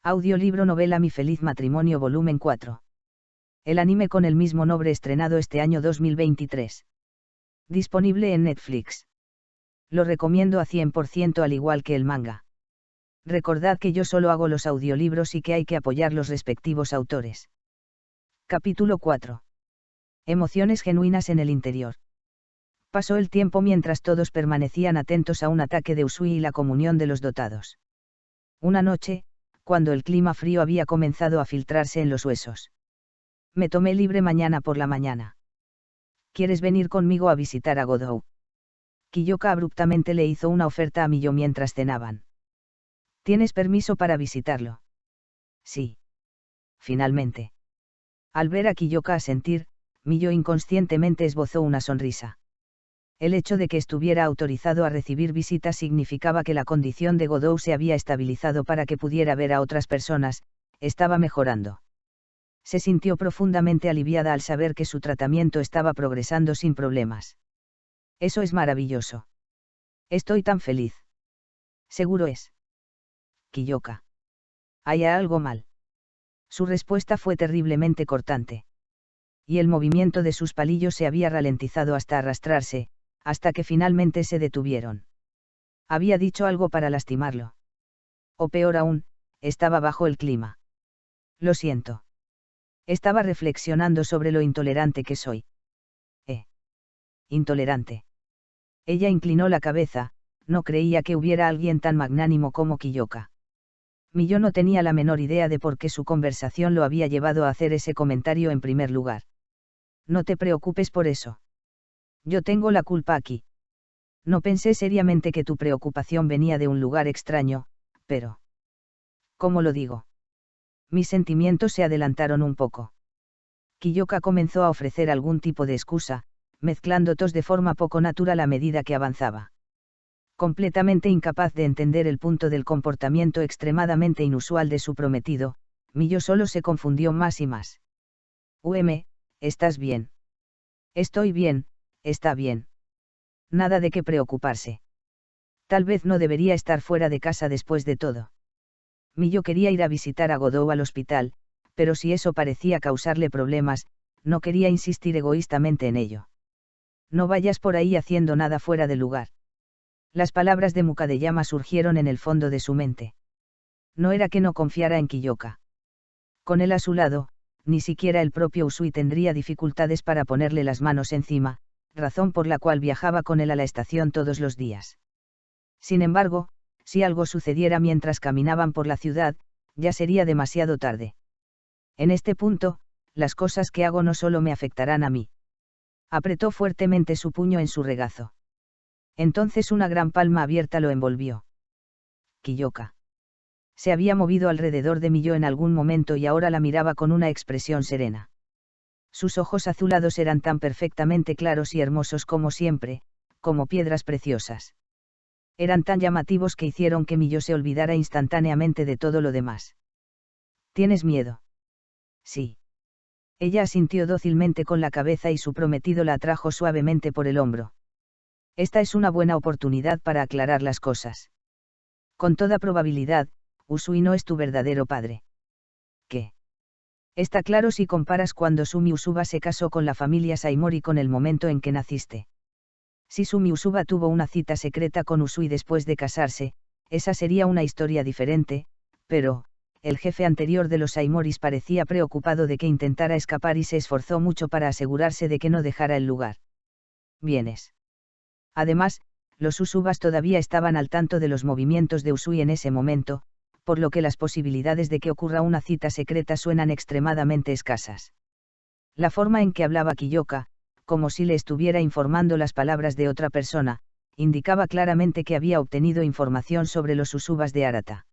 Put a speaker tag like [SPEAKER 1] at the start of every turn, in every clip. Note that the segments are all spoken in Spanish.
[SPEAKER 1] Audiolibro novela Mi feliz matrimonio volumen 4. El anime con el mismo nombre estrenado este año 2023. Disponible en Netflix. Lo recomiendo a 100% al igual que el manga. Recordad que yo solo hago los audiolibros y que hay que apoyar los respectivos autores. Capítulo 4. Emociones genuinas en el interior. Pasó el tiempo mientras todos permanecían atentos a un ataque de Usui y la comunión de los dotados. Una noche, cuando el clima frío había comenzado a filtrarse en los huesos. Me tomé libre mañana por la mañana. ¿Quieres venir conmigo a visitar a Godou? Kiyoka abruptamente le hizo una oferta a Miyo mientras cenaban. ¿Tienes permiso para visitarlo? Sí. Finalmente. Al ver a Kiyoka asentir, Miyo inconscientemente esbozó una sonrisa. El hecho de que estuviera autorizado a recibir visitas significaba que la condición de Godou se había estabilizado para que pudiera ver a otras personas, estaba mejorando. Se sintió profundamente aliviada al saber que su tratamiento estaba progresando sin problemas. Eso es maravilloso. Estoy tan feliz. Seguro es. Kiyoka. ¿Hay algo mal? Su respuesta fue terriblemente cortante. Y el movimiento de sus palillos se había ralentizado hasta arrastrarse, hasta que finalmente se detuvieron. Había dicho algo para lastimarlo. O peor aún, estaba bajo el clima. Lo siento. Estaba reflexionando sobre lo intolerante que soy. Intolerante. Ella inclinó la cabeza, no creía que hubiera alguien tan magnánimo como Kiyoka. Miyo no tenía la menor idea de por qué su conversación lo había llevado a hacer ese comentario en primer lugar. No te preocupes por eso. Yo tengo la culpa aquí. No pensé seriamente que tu preocupación venía de un lugar extraño, pero... ¿Cómo lo digo? Mis sentimientos se adelantaron un poco. Kiyoka comenzó a ofrecer algún tipo de excusa, mezclando tos de forma poco natural a medida que avanzaba. Completamente incapaz de entender el punto del comportamiento extremadamente inusual de su prometido, Miyo solo se confundió más y más. ¿Estás bien? Estoy bien, está bien. Nada de qué preocuparse. Tal vez no debería estar fuera de casa después de todo. Miyo quería ir a visitar a Godou al hospital, pero si eso parecía causarle problemas, no quería insistir egoístamente en ello. No vayas por ahí haciendo nada fuera de lugar. Las palabras de Mukadeyama surgieron en el fondo de su mente. No era que no confiara en Kiyoka. Con él a su lado, ni siquiera el propio Usui tendría dificultades para ponerle las manos encima, razón por la cual viajaba con él a la estación todos los días. Sin embargo, si algo sucediera mientras caminaban por la ciudad, ya sería demasiado tarde. En este punto, las cosas que hago no solo me afectarán a mí. Apretó fuertemente su puño en su regazo. Entonces una gran palma abierta lo envolvió. Kiyoka. Se había movido alrededor de Miyo en algún momento y ahora la miraba con una expresión serena. Sus ojos azulados eran tan perfectamente claros y hermosos como siempre, como piedras preciosas. Eran tan llamativos que hicieron que Miyo se olvidara instantáneamente de todo lo demás. ¿Tienes miedo? Sí. Ella asintió dócilmente con la cabeza y su prometido la atrajo suavemente por el hombro. Esta es una buena oportunidad para aclarar las cosas. Con toda probabilidad, Usui no es tu verdadero padre. ¿Qué? Está claro si comparas cuando Sumi Usuba se casó con la familia Saimori con el momento en que naciste. Si Sumi Usuba tuvo una cita secreta con Usui después de casarse, esa sería una historia diferente, pero, el jefe anterior de los Saimoris parecía preocupado de que intentara escapar y se esforzó mucho para asegurarse de que no dejara el lugar. Vienes. Además, los Usubas todavía estaban al tanto de los movimientos de Usui en ese momento, por lo que las posibilidades de que ocurra una cita secreta suenan extremadamente escasas. La forma en que hablaba Kiyoka, como si le estuviera informando las palabras de otra persona, indicaba claramente que había obtenido información sobre los Usubas de Arata.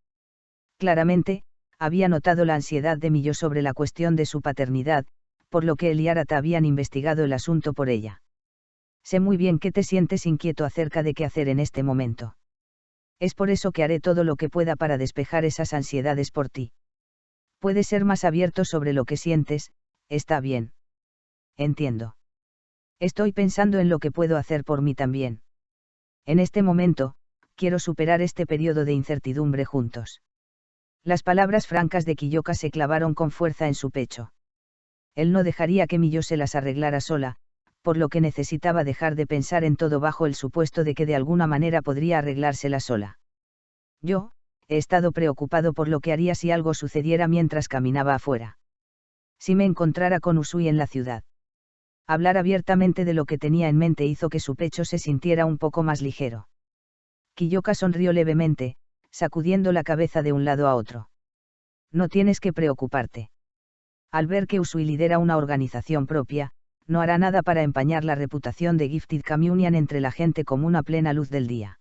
[SPEAKER 1] Claramente, había notado la ansiedad de Miyo sobre la cuestión de su paternidad, por lo que él y Arata habían investigado el asunto por ella. Sé muy bien que te sientes inquieto acerca de qué hacer en este momento. Es por eso que haré todo lo que pueda para despejar esas ansiedades por ti. Puedes ser más abierto sobre lo que sientes, está bien. Entiendo. Estoy pensando en lo que puedo hacer por mí también. En este momento, quiero superar este periodo de incertidumbre juntos. Las palabras francas de Kiyoka se clavaron con fuerza en su pecho. Él no dejaría que Miyo se las arreglara sola, por lo que necesitaba dejar de pensar en todo bajo el supuesto de que de alguna manera podría arreglársela sola. Yo, he estado preocupado por lo que haría si algo sucediera mientras caminaba afuera. Si me encontrara con Usui en la ciudad. Hablar abiertamente de lo que tenía en mente hizo que su pecho se sintiera un poco más ligero. Kiyoka sonrió levemente, sacudiendo la cabeza de un lado a otro. No tienes que preocuparte. Al ver que Usui lidera una organización propia, no hará nada para empañar la reputación de Gifted Communion entre la gente común a plena luz del día.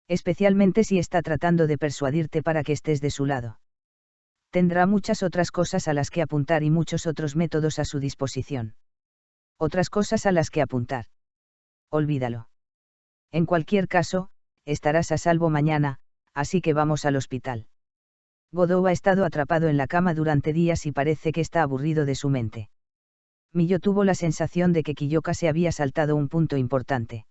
[SPEAKER 1] Especialmente si está tratando de persuadirte para que estés de su lado. Tendrá muchas otras cosas a las que apuntar y muchos otros métodos a su disposición. Otras cosas a las que apuntar. Olvídalo. En cualquier caso, estarás a salvo mañana, así que vamos al hospital. Godou ha estado atrapado en la cama durante días y parece que está aburrido de su mente. Miyo tuvo la sensación de que Kiyoka se había saltado un punto importante.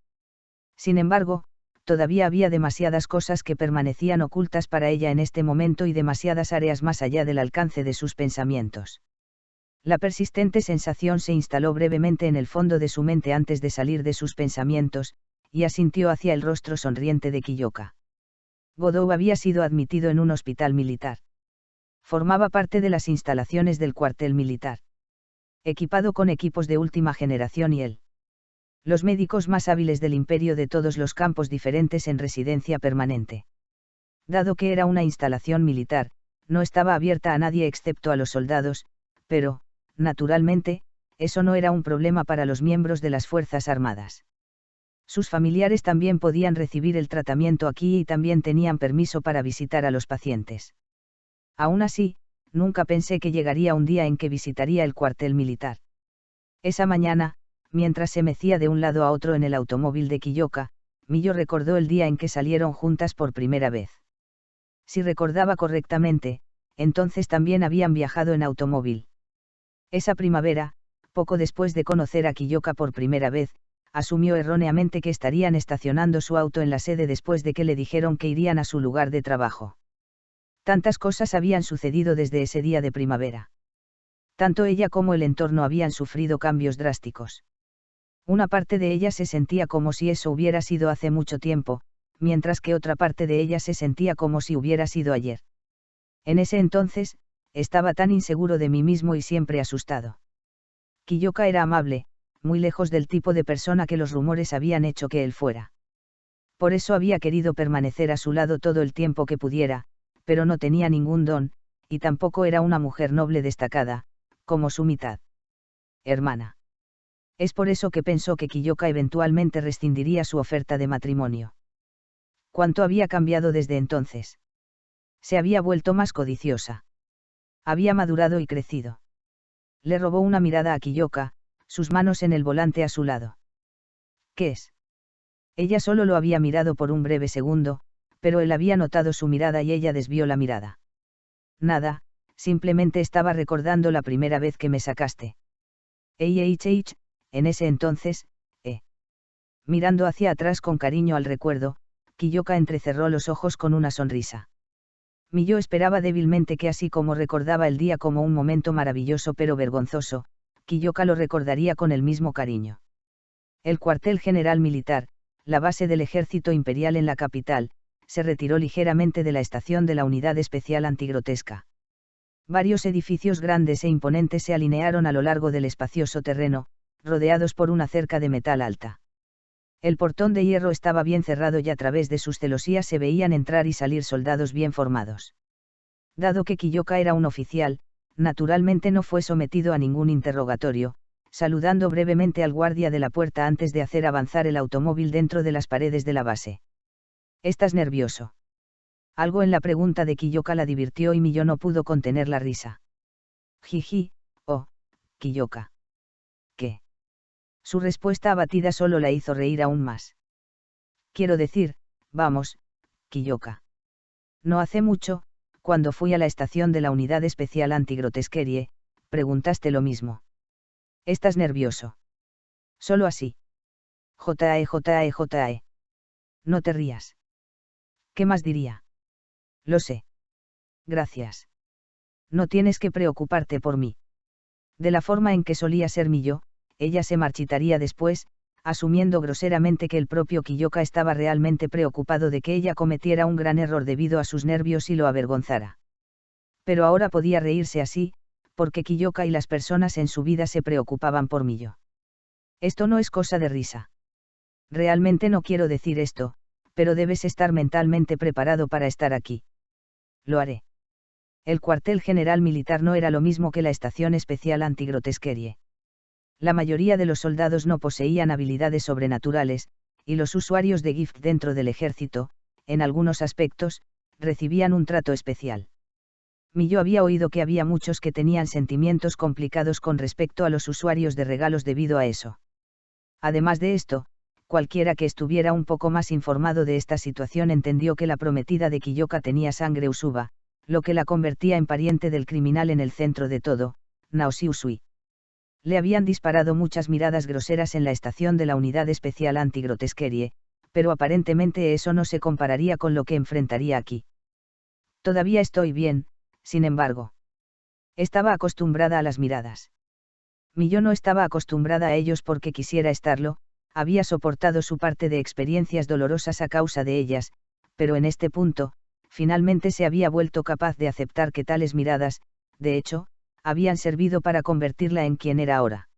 [SPEAKER 1] Sin embargo, todavía había demasiadas cosas que permanecían ocultas para ella en este momento y demasiadas áreas más allá del alcance de sus pensamientos. La persistente sensación se instaló brevemente en el fondo de su mente antes de salir de sus pensamientos, y asintió hacia el rostro sonriente de Kiyoka. Godou había sido admitido en un hospital militar. Formaba parte de las instalaciones del cuartel militar. Equipado con equipos de última generación y los médicos más hábiles del imperio de todos los campos diferentes en residencia permanente. Dado que era una instalación militar, no estaba abierta a nadie excepto a los soldados, pero, naturalmente, eso no era un problema para los miembros de las Fuerzas Armadas. Sus familiares también podían recibir el tratamiento aquí y también tenían permiso para visitar a los pacientes. Aún así, nunca pensé que llegaría un día en que visitaría el cuartel militar. Esa mañana, mientras se mecía de un lado a otro en el automóvil de Kiyoka, Miyo recordó el día en que salieron juntas por primera vez. Si recordaba correctamente, entonces también habían viajado en automóvil. Esa primavera, poco después de conocer a Kiyoka por primera vez, asumió erróneamente que estarían estacionando su auto en la sede después de que le dijeron que irían a su lugar de trabajo. Tantas cosas habían sucedido desde ese día de primavera. Tanto ella como el entorno habían sufrido cambios drásticos. Una parte de ella se sentía como si eso hubiera sido hace mucho tiempo, mientras que otra parte de ella se sentía como si hubiera sido ayer. En ese entonces, estaba tan inseguro de mí mismo y siempre asustado. Kiyoka era amable, muy lejos del tipo de persona que los rumores habían hecho que él fuera. Por eso había querido permanecer a su lado todo el tiempo que pudiera, pero no tenía ningún don, y tampoco era una mujer noble destacada, como su mitad hermana. Es por eso que pensó que Kiyoka eventualmente rescindiría su oferta de matrimonio. ¿Cuánto había cambiado desde entonces? Se había vuelto más codiciosa. Había madurado y crecido. Le robó una mirada a Kiyoka, sus manos en el volante a su lado. ¿Qué es? Ella solo lo había mirado por un breve segundo, pero él había notado su mirada y ella desvió la mirada. Nada, simplemente estaba recordando la primera vez que me sacaste. En ese entonces, Mirando hacia atrás con cariño al recuerdo, Kiyoka entrecerró los ojos con una sonrisa. Miyo esperaba débilmente que así como recordaba el día como un momento maravilloso pero vergonzoso, Kiyoka lo recordaría con el mismo cariño. El cuartel general militar, la base del ejército imperial en la capital, se retiró ligeramente de la estación de la unidad especial antigrotesca. Varios edificios grandes e imponentes se alinearon a lo largo del espacioso terreno, rodeados por una cerca de metal alta. El portón de hierro estaba bien cerrado y a través de sus celosías se veían entrar y salir soldados bien formados. Dado que Kiyoka era un oficial, naturalmente no fue sometido a ningún interrogatorio, saludando brevemente al guardia de la puerta antes de hacer avanzar el automóvil dentro de las paredes de la base. ¿Estás nervioso? Algo en la pregunta de Kiyoka la divirtió y Miyo no pudo contener la risa. Jiji, Kiyoka. ¿Qué? Su respuesta abatida solo la hizo reír aún más. Quiero decir, vamos, Kiyoka. No hace mucho, cuando fui a la estación de la unidad especial antigrotesquerie, preguntaste lo mismo. ¿Estás nervioso? Solo así. Jae. No te rías. ¿Qué más diría? Lo sé. Gracias. No tienes que preocuparte por mí. De la forma en que solía ser Miyo, ella se marchitaría después, asumiendo groseramente que el propio Kiyoka estaba realmente preocupado de que ella cometiera un gran error debido a sus nervios y lo avergonzara. Pero ahora podía reírse así, porque Kiyoka y las personas en su vida se preocupaban por Miyo. Esto no es cosa de risa. Realmente no quiero decir esto, pero debes estar mentalmente preparado para estar aquí. Lo haré. El cuartel general militar no era lo mismo que la estación especial antigrotesquerie. La mayoría de los soldados no poseían habilidades sobrenaturales, y los usuarios de GIFT dentro del ejército, en algunos aspectos, recibían un trato especial. Miyo había oído que había muchos que tenían sentimientos complicados con respecto a los usuarios de regalos debido a eso. Además de esto, cualquiera que estuviera un poco más informado de esta situación entendió que la prometida de Kiyoka tenía sangre Usuba, lo que la convertía en pariente del criminal en el centro de todo, Naoshi Usui. Le habían disparado muchas miradas groseras en la estación de la Unidad Especial Antigrotesquerie, pero aparentemente eso no se compararía con lo que enfrentaría aquí. Todavía estoy bien, sin embargo. Estaba acostumbrada a las miradas. Miyo no estaba acostumbrada a ellos porque quisiera estarlo, había soportado su parte de experiencias dolorosas a causa de ellas, pero en este punto, finalmente se había vuelto capaz de aceptar que tales miradas, de hecho, habían servido para convertirla en quien era ahora.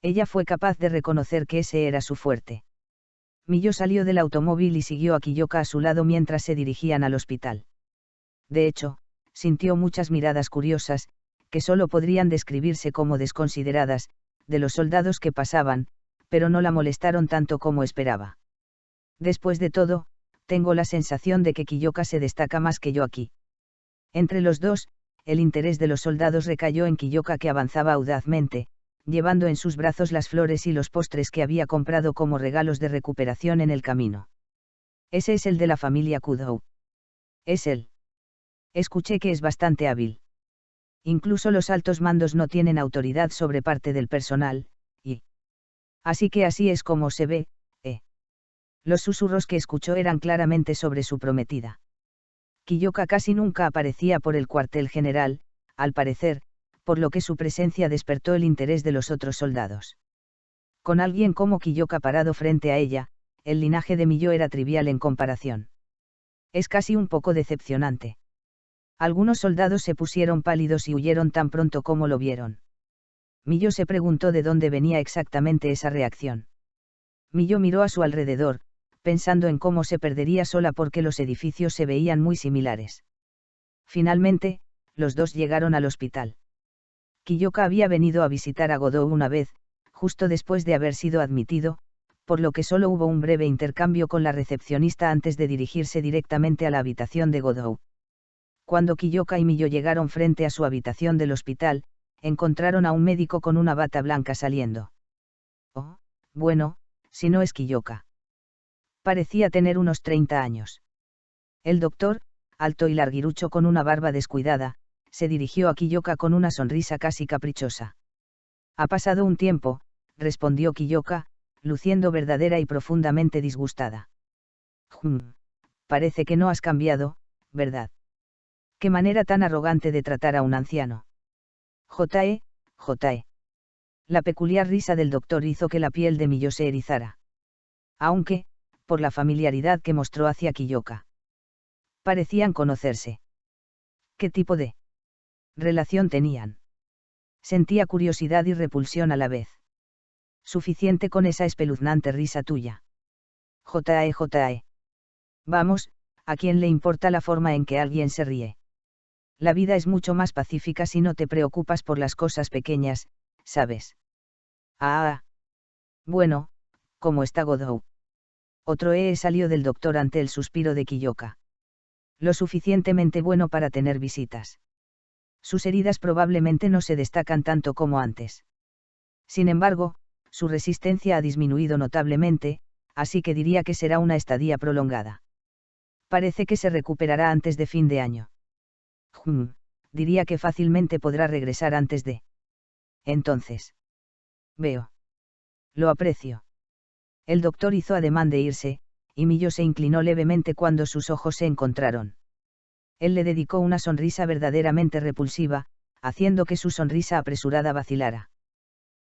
[SPEAKER 1] Ella fue capaz de reconocer que ese era su fuerte. Miyo salió del automóvil y siguió a Kiyoka a su lado mientras se dirigían al hospital. De hecho, sintió muchas miradas curiosas, que solo podrían describirse como desconsideradas, de los soldados que pasaban, pero no la molestaron tanto como esperaba. Después de todo, tengo la sensación de que Kiyoka se destaca más que yo aquí. Entre los dos, el interés de los soldados recayó en Kiyoka, que avanzaba audazmente, llevando en sus brazos las flores y los postres que había comprado como regalos de recuperación en el camino. Ese es el de la familia Kudou. Es él. Escuché que es bastante hábil. Incluso los altos mandos no tienen autoridad sobre parte del personal, y... Así que así es como se ve, Los susurros que escuchó eran claramente sobre su prometida. Kiyoka casi nunca aparecía por el cuartel general, al parecer, por lo que su presencia despertó el interés de los otros soldados. Con alguien como Kiyoka parado frente a ella, el linaje de Miyo era trivial en comparación. Es casi un poco decepcionante. Algunos soldados se pusieron pálidos y huyeron tan pronto como lo vieron. Miyo se preguntó de dónde venía exactamente esa reacción. Miyo miró a su alrededor, pensando en cómo se perdería sola porque los edificios se veían muy similares. Finalmente, los dos llegaron al hospital. Kiyoka había venido a visitar a Godou una vez, justo después de haber sido admitido, por lo que solo hubo un breve intercambio con la recepcionista antes de dirigirse directamente a la habitación de Godou. Cuando Kiyoka y Miyo llegaron frente a su habitación del hospital, encontraron a un médico con una bata blanca saliendo. Oh, bueno, si no es Kiyoka. Parecía tener unos 30 años. El doctor, alto y larguirucho con una barba descuidada, se dirigió a Kiyoka con una sonrisa casi caprichosa. Ha pasado un tiempo, respondió Kiyoka, luciendo verdadera y profundamente disgustada. Parece que no has cambiado, ¿verdad? Qué manera tan arrogante de tratar a un anciano. J.E. La peculiar risa del doctor hizo que la piel de Miyo se erizara. Aunque, por la familiaridad que mostró hacia Kiyoka. Parecían conocerse. ¿Qué tipo de relación tenían? Sentía curiosidad y repulsión a la vez. Suficiente con esa espeluznante risa tuya. J.E. Vamos, ¿a quién le importa la forma en que alguien se ríe? La vida es mucho más pacífica si no te preocupas por las cosas pequeñas, ¿sabes? Ah. Bueno, ¿cómo está Godou? Otro salió del doctor ante el suspiro de Kiyoka. Lo suficientemente bueno para tener visitas. Sus heridas probablemente no se destacan tanto como antes. Sin embargo, su resistencia ha disminuido notablemente, así que diría que será una estadía prolongada. Parece que se recuperará antes de fin de año. Diría que fácilmente podrá regresar antes de... Entonces. Veo. Lo aprecio. El doctor hizo ademán de irse, y Miyo se inclinó levemente cuando sus ojos se encontraron. Él le dedicó una sonrisa verdaderamente repulsiva, haciendo que su sonrisa apresurada vacilara.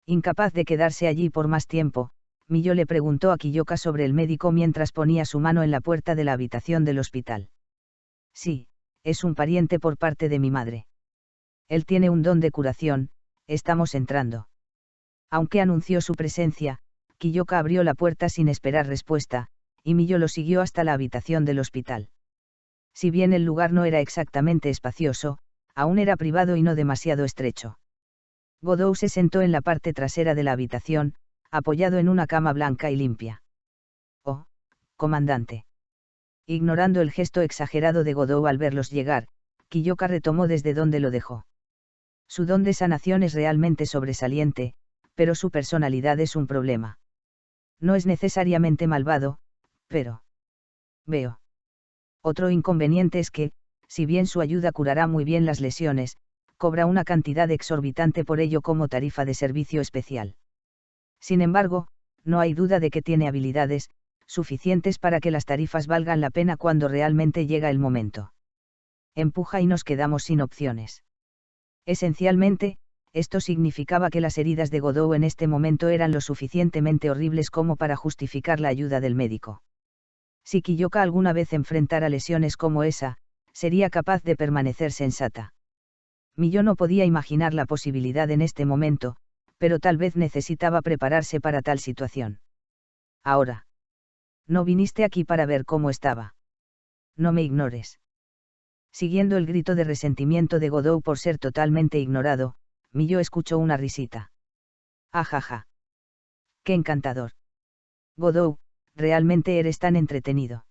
[SPEAKER 1] Incapaz de quedarse allí por más tiempo, Miyo le preguntó a Kiyoka sobre el médico mientras ponía su mano en la puerta de la habitación del hospital. Sí, es un pariente por parte de mi madre. Él tiene un don de curación, estamos entrando. Aunque anunció su presencia, Kiyoka abrió la puerta sin esperar respuesta, y Miyo lo siguió hasta la habitación del hospital. Si bien el lugar no era exactamente espacioso, aún era privado y no demasiado estrecho. Godou se sentó en la parte trasera de la habitación, apoyado en una cama blanca y limpia. Oh, comandante. Ignorando el gesto exagerado de Godou al verlos llegar, Kiyoka retomó desde donde lo dejó. Su don de sanación es realmente sobresaliente, pero su personalidad es un problema. No es necesariamente malvado, pero... Veo. Otro inconveniente es que, si bien su ayuda curará muy bien las lesiones, cobra una cantidad exorbitante por ello como tarifa de servicio especial. Sin embargo, no hay duda de que tiene habilidades suficientes para que las tarifas valgan la pena cuando realmente llega el momento. Empuja y nos quedamos sin opciones. Esencialmente, esto significaba que las heridas de Godou en este momento eran lo suficientemente horribles como para justificar la ayuda del médico. Si Kiyoka alguna vez enfrentara lesiones como esa, sería capaz de permanecer sensata. Miyo no podía imaginar la posibilidad en este momento, pero tal vez necesitaba prepararse para tal situación. Ahora. No viniste aquí para ver cómo estaba. No me ignores. Siguiendo el grito de resentimiento de Godou por ser totalmente ignorado, Miyo escuchó una risita. Ajaja. Qué encantador. Godou, realmente eres tan entretenido.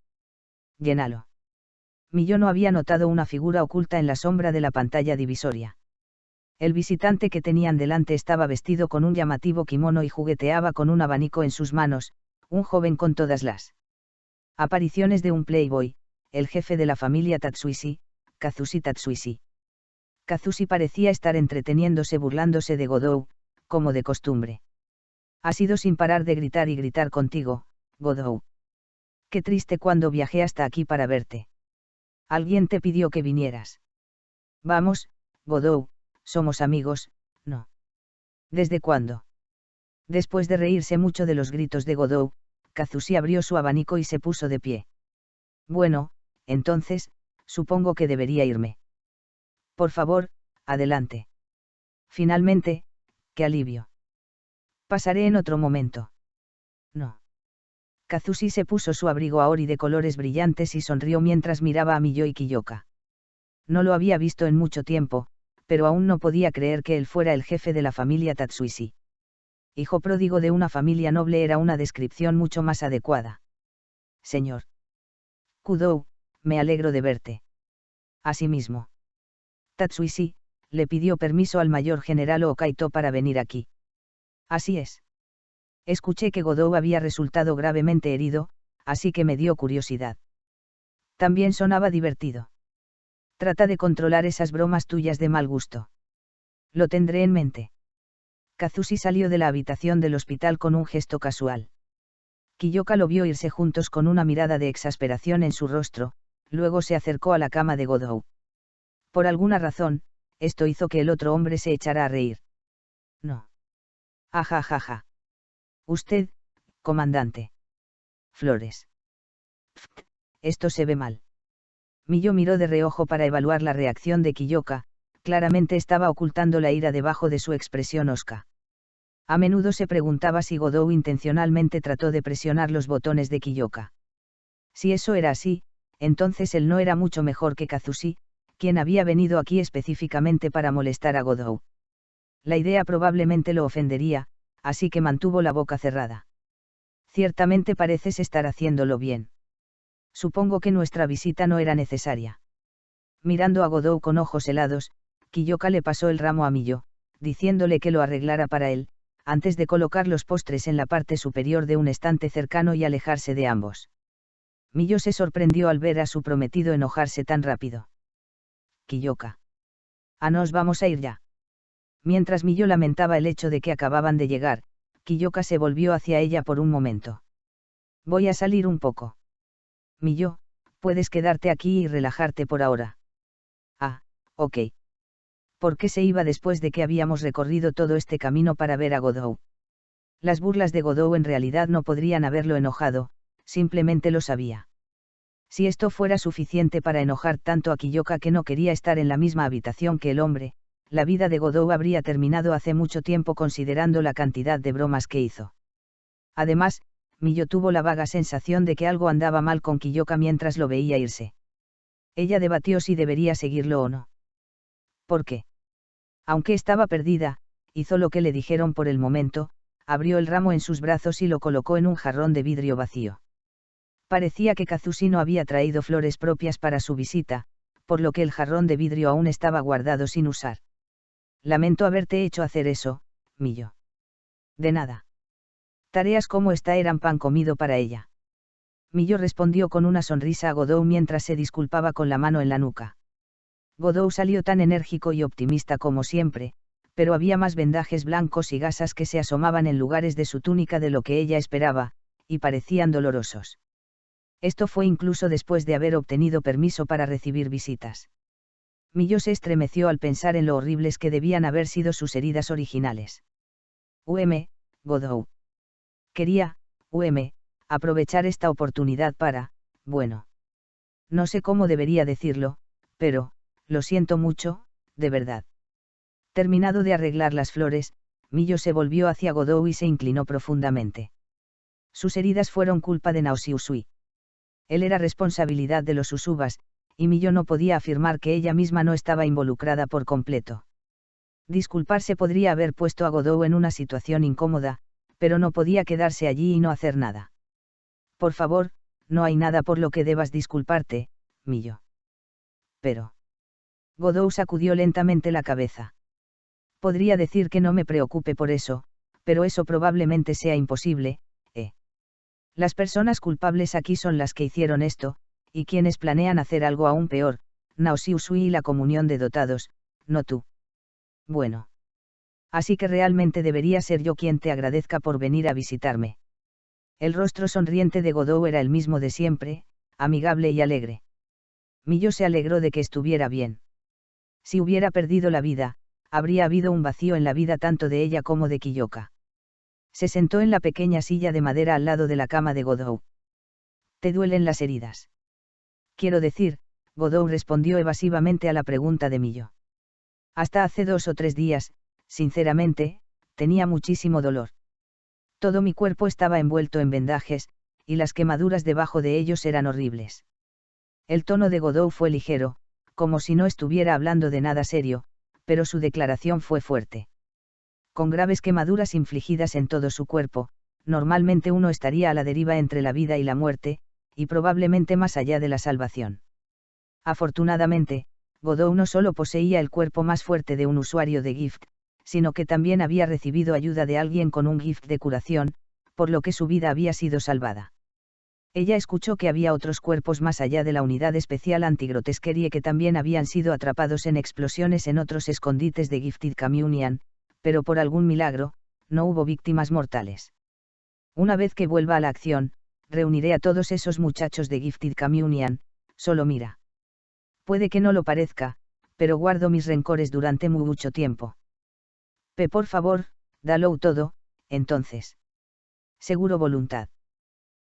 [SPEAKER 1] Llénalo. Miyo no había notado una figura oculta en la sombra de la pantalla divisoria. El visitante que tenían delante estaba vestido con un llamativo kimono y jugueteaba con un abanico en sus manos, un joven con todas las apariciones de un playboy, el jefe de la familia Tatsuishi, Kazushi Tatsuishi. Kazushi parecía estar entreteniéndose burlándose de Godou, como de costumbre. Ha sido sin parar de gritar y gritar contigo, Godou. Qué triste cuando viajé hasta aquí para verte. Alguien te pidió que vinieras. Vamos, Godou, somos amigos, ¿no? ¿Desde cuándo? Después de reírse mucho de los gritos de Godou, Kazushi abrió su abanico y se puso de pie. Bueno, entonces, supongo que debería irme. Por favor, adelante. Finalmente, qué alivio. Pasaré en otro momento. No. Kazushi se puso su abrigo aori de colores brillantes y sonrió mientras miraba a Miyo y Kiyoka. No lo había visto en mucho tiempo, pero aún no podía creer que él fuera el jefe de la familia Tatsuishi. Hijo pródigo de una familia noble era una descripción mucho más adecuada. Señor Kudou, me alegro de verte. Asimismo. Tatsuishi, le pidió permiso al mayor general Okaito para venir aquí. Así es. Escuché que Godou había resultado gravemente herido, así que me dio curiosidad. También sonaba divertido. Trata de controlar esas bromas tuyas de mal gusto. Lo tendré en mente. Kazushi salió de la habitación del hospital con un gesto casual. Kiyoka lo vio irse juntos con una mirada de exasperación en su rostro, luego se acercó a la cama de Godou. Por alguna razón, esto hizo que el otro hombre se echara a reír. No. Ajajaja. Usted, comandante. Flores. Pft, esto se ve mal. Miyo miró de reojo para evaluar la reacción de Kiyoka, claramente estaba ocultando la ira debajo de su expresión hosca. A menudo se preguntaba si Godou intencionalmente trató de presionar los botones de Kiyoka. Si eso era así, entonces él no era mucho mejor que Kazushi, quien había venido aquí específicamente para molestar a Godou. La idea probablemente lo ofendería, así que mantuvo la boca cerrada. Ciertamente pareces estar haciéndolo bien. Supongo que nuestra visita no era necesaria. Mirando a Godou con ojos helados, Kiyoka le pasó el ramo a Miyo, diciéndole que lo arreglara para él, antes de colocar los postres en la parte superior de un estante cercano y alejarse de ambos. Miyo se sorprendió al ver a su prometido enojarse tan rápido. Kiyoka. Nos vamos a ir ya. Mientras Miyo lamentaba el hecho de que acababan de llegar, Kiyoka se volvió hacia ella por un momento. Voy a salir un poco. Miyo, puedes quedarte aquí y relajarte por ahora. Ok. ¿Por qué se iba después de que habíamos recorrido todo este camino para ver a Godot? Las burlas de Godot en realidad no podrían haberlo enojado, simplemente lo sabía. Si esto fuera suficiente para enojar tanto a Kiyoka que no quería estar en la misma habitación que el hombre, la vida de Godot habría terminado hace mucho tiempo considerando la cantidad de bromas que hizo. Además, Miyo tuvo la vaga sensación de que algo andaba mal con Kiyoka mientras lo veía irse. Ella debatió si debería seguirlo o no. ¿Por qué? Aunque estaba perdida, hizo lo que le dijeron por el momento, abrió el ramo en sus brazos y lo colocó en un jarrón de vidrio vacío. Parecía que Kazushi no había traído flores propias para su visita, por lo que el jarrón de vidrio aún estaba guardado sin usar. Lamento haberte hecho hacer eso, Miyo. De nada. Tareas como esta eran pan comido para ella. Miyo respondió con una sonrisa a Godot mientras se disculpaba con la mano en la nuca. Godot salió tan enérgico y optimista como siempre, pero había más vendajes blancos y gasas que se asomaban en lugares de su túnica de lo que ella esperaba, y parecían dolorosos. Esto fue incluso después de haber obtenido permiso para recibir visitas. Miyo se estremeció al pensar en lo horribles que debían haber sido sus heridas originales. Godot. Quería, aprovechar esta oportunidad para, bueno. No sé cómo debería decirlo, pero, lo siento mucho, de verdad. Terminado de arreglar las flores, Miyo se volvió hacia Godot y se inclinó profundamente. Sus heridas fueron culpa de Naoshi Usui. Él era responsabilidad de los Usubas, y Miyo no podía afirmar que ella misma no estaba involucrada por completo. Disculparse podría haber puesto a Godot en una situación incómoda, pero no podía quedarse allí y no hacer nada. Por favor, no hay nada por lo que debas disculparte, Miyo. Pero. Godot sacudió lentamente la cabeza. Podría decir que no me preocupe por eso, pero eso probablemente sea imposible, Las personas culpables aquí son las que hicieron esto, y quienes planean hacer algo aún peor, Naoshi Usui y la comunión de dotados, no tú. Bueno. Así que realmente debería ser yo quien te agradezca por venir a visitarme. El rostro sonriente de Godot era el mismo de siempre, amigable y alegre. Miyo se alegró de que estuviera bien. Si hubiera perdido la vida, habría habido un vacío en la vida tanto de ella como de Kiyoka. Se sentó en la pequeña silla de madera al lado de la cama de Godot. ¿Te duelen las heridas? Quiero decir, Godot respondió evasivamente a la pregunta de Miyo. Hasta hace 2 o 3 días, sinceramente, tenía muchísimo dolor. Todo mi cuerpo estaba envuelto en vendajes, y las quemaduras debajo de ellos eran horribles. El tono de Godot fue ligero, como si no estuviera hablando de nada serio, pero su declaración fue fuerte. Con graves quemaduras infligidas en todo su cuerpo, normalmente uno estaría a la deriva entre la vida y la muerte, y probablemente más allá de la salvación. Afortunadamente, Godot no solo poseía el cuerpo más fuerte de un usuario de Gift, sino que también había recibido ayuda de alguien con un Gift de curación, por lo que su vida había sido salvada. Ella escuchó que había otros cuerpos más allá de la unidad especial antigrotesquerie que también habían sido atrapados en explosiones en otros escondites de Gifted Communion, pero por algún milagro, no hubo víctimas mortales. Una vez que vuelva a la acción, reuniré a todos esos muchachos de Gifted Communion, solo mira. Puede que no lo parezca, pero guardo mis rencores durante mucho tiempo. Por favor, dalo todo, entonces. Seguro voluntad.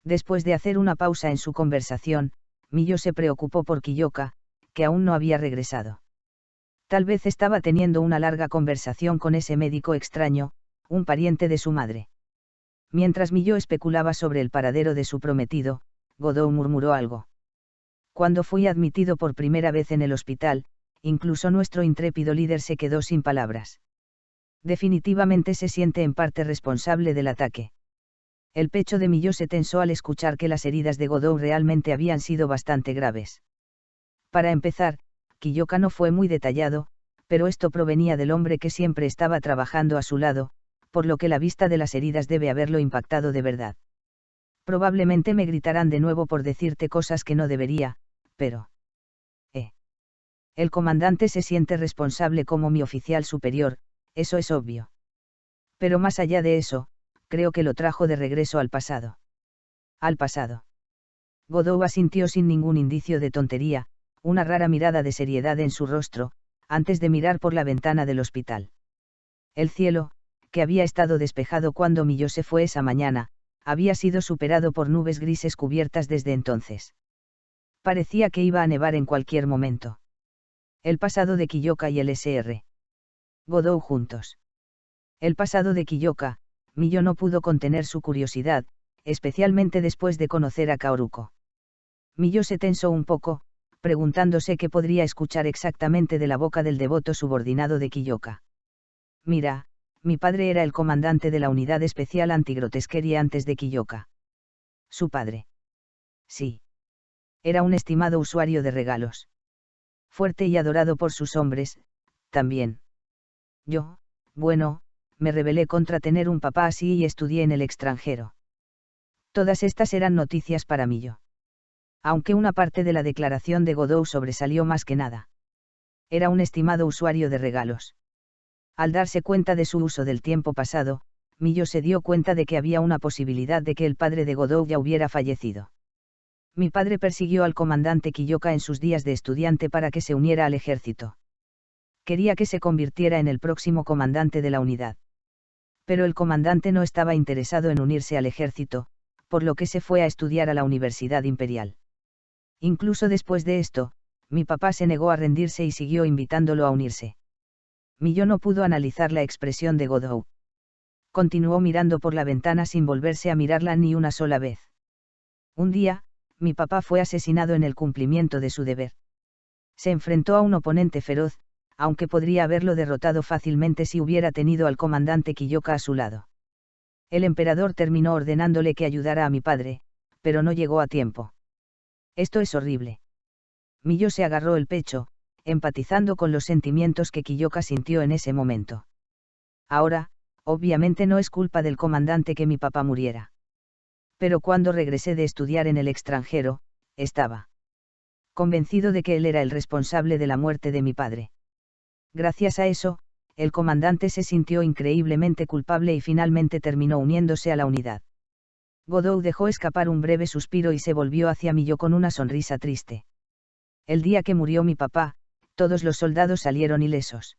[SPEAKER 1] Después de hacer una pausa en su conversación, Miyo se preocupó por Kiyoka, que aún no había regresado. Tal vez estaba teniendo una larga conversación con ese médico extraño, un pariente de su madre. Mientras Miyo especulaba sobre el paradero de su prometido, Godot murmuró algo. Cuando fui admitido por primera vez en el hospital, incluso nuestro intrépido líder se quedó sin palabras. Definitivamente se siente en parte responsable del ataque. El pecho de Miyo se tensó al escuchar que las heridas de Godot realmente habían sido bastante graves. Para empezar, Kiyoka no fue muy detallado, pero esto provenía del hombre que siempre estaba trabajando a su lado, por lo que la vista de las heridas debe haberlo impactado de verdad. Probablemente me gritarán de nuevo por decirte cosas que no debería, pero... El comandante se siente responsable como mi oficial superior, eso es obvio. Pero más allá de eso, creo que lo trajo de regreso al pasado. Al pasado. Godot asintió sin ningún indicio de tontería, una rara mirada de seriedad en su rostro, antes de mirar por la ventana del hospital. El cielo, que había estado despejado cuando Milló se fue esa mañana, había sido superado por nubes grises cubiertas desde entonces. Parecía que iba a nevar en cualquier momento. El pasado de Kiyoka y el Sr. Godou juntos. El pasado de Kiyoka, Milló no pudo contener su curiosidad, especialmente después de conocer a Kaoruko. Milló se tensó un poco, preguntándose qué podría escuchar exactamente de la boca del devoto subordinado de Kiyoka. Mira, mi padre era el comandante de la unidad especial antigrotesquería antes de Kiyoka. ¿Su padre? Sí. Era un estimado usuario de regalos. Fuerte y adorado por sus hombres, también. Yo, bueno, me rebelé contra tener un papá así y estudié en el extranjero. Todas estas eran noticias para mí yo. Aunque una parte de la declaración de Godou sobresalió más que nada. Era un estimado usuario de regalos. Al darse cuenta de su uso del tiempo pasado, Milló se dio cuenta de que había una posibilidad de que el padre de Godou ya hubiera fallecido. Mi padre persiguió al comandante Kiyoka en sus días de estudiante para que se uniera al ejército. Quería que se convirtiera en el próximo comandante de la unidad. Pero el comandante no estaba interesado en unirse al ejército, por lo que se fue a estudiar a la Universidad Imperial. Incluso después de esto, mi papá se negó a rendirse y siguió invitándolo a unirse. Milló no pudo analizar la expresión de Godou. Continuó mirando por la ventana sin volverse a mirarla ni una sola vez. Un día, mi papá fue asesinado en el cumplimiento de su deber. Se enfrentó a un oponente feroz, aunque podría haberlo derrotado fácilmente si hubiera tenido al comandante Kiyoka a su lado. El emperador terminó ordenándole que ayudara a mi padre, pero no llegó a tiempo. Esto es horrible. Milló se agarró el pecho, empatizando con los sentimientos que Kiyoka sintió en ese momento. Ahora, obviamente no es culpa del comandante que mi papá muriera. Pero cuando regresé de estudiar en el extranjero, estaba convencido de que él era el responsable de la muerte de mi padre. Gracias a eso, el comandante se sintió increíblemente culpable y finalmente terminó uniéndose a la unidad. Godou dejó escapar un breve suspiro y se volvió hacia Milló con una sonrisa triste. El día que murió mi papá, todos los soldados salieron ilesos.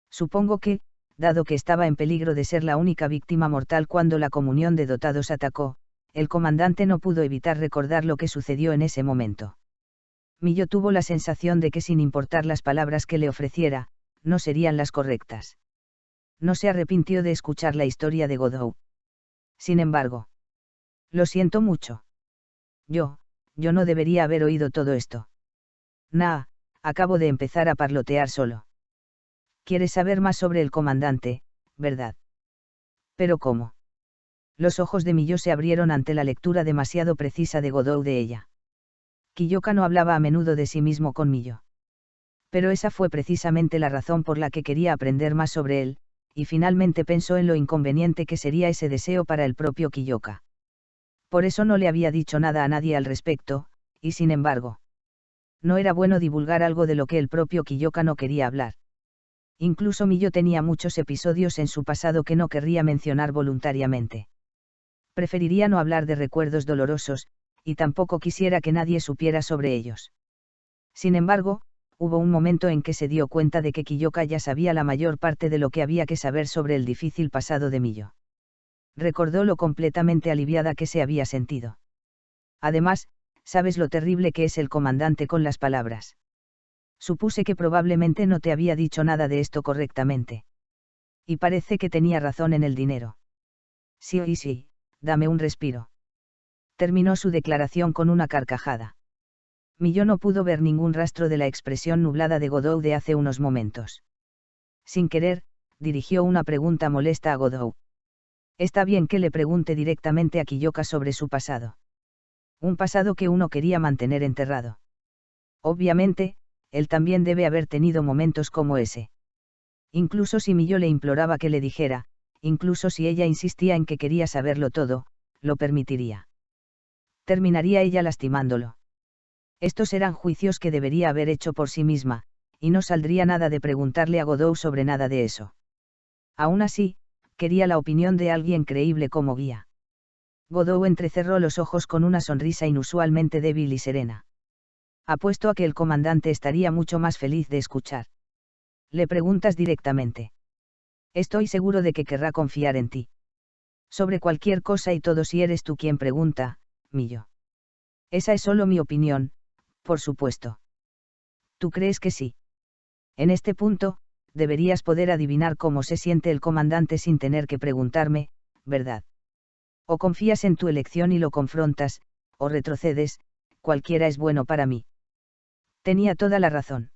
[SPEAKER 1] Supongo que, dado que estaba en peligro de ser la única víctima mortal cuando la comunión de dotados atacó, el comandante no pudo evitar recordar lo que sucedió en ese momento. Milló tuvo la sensación de que sin importar las palabras que le ofreciera, no serían las correctas. No se arrepintió de escuchar la historia de Godou. Sin embargo, lo siento mucho. Yo no debería haber oído todo esto. Nah, acabo de empezar a parlotear solo. ¿Quieres saber más sobre el comandante, verdad? ¿Pero cómo? Los ojos de Milló se abrieron ante la lectura demasiado precisa de Godou de ella. Kiyoka no hablaba a menudo de sí mismo con Milló. Pero esa fue precisamente la razón por la que quería aprender más sobre él, y finalmente pensó en lo inconveniente que sería ese deseo para el propio Kiyoka. Por eso no le había dicho nada a nadie al respecto, y sin embargo, no era bueno divulgar algo de lo que el propio Kiyoka no quería hablar. Incluso Milló tenía muchos episodios en su pasado que no querría mencionar voluntariamente. Preferiría no hablar de recuerdos dolorosos, y tampoco quisiera que nadie supiera sobre ellos. Sin embargo, hubo un momento en que se dio cuenta de que Kiyoka ya sabía la mayor parte de lo que había que saber sobre el difícil pasado de Milló. Recordó lo completamente aliviada que se había sentido. Además, sabes lo terrible que es el comandante con las palabras. Supuse que probablemente no te había dicho nada de esto correctamente. Y parece que tenía razón en el dinero. Sí, dame un respiro. Terminó su declaración con una carcajada. Milló no pudo ver ningún rastro de la expresión nublada de Godou de hace unos momentos. Sin querer, dirigió una pregunta molesta a Godou. Está bien que le pregunte directamente a Kiyoka sobre su pasado. Un pasado que uno quería mantener enterrado. Obviamente, él también debe haber tenido momentos como ese. Incluso si Milló le imploraba que le dijera, incluso si ella insistía en que quería saberlo todo, lo permitiría. Terminaría ella lastimándolo. Estos eran juicios que debería haber hecho por sí misma, y no saldría nada de preguntarle a Godou sobre nada de eso. Aún así, quería la opinión de alguien creíble como guía. Godou entrecerró los ojos con una sonrisa inusualmente débil y serena. Apuesto a que el comandante estaría mucho más feliz de escuchar. Le preguntas directamente. Estoy seguro de que querrá confiar en ti. Sobre cualquier cosa y todo si eres tú quien pregunta, Millo. Esa es solo mi opinión, por supuesto. ¿Tú crees que sí? En este punto, deberías poder adivinar cómo se siente el comandante sin tener que preguntarme, ¿verdad? O confías en tu elección y lo confrontas, o retrocedes, cualquiera es bueno para mí. Tenía toda la razón.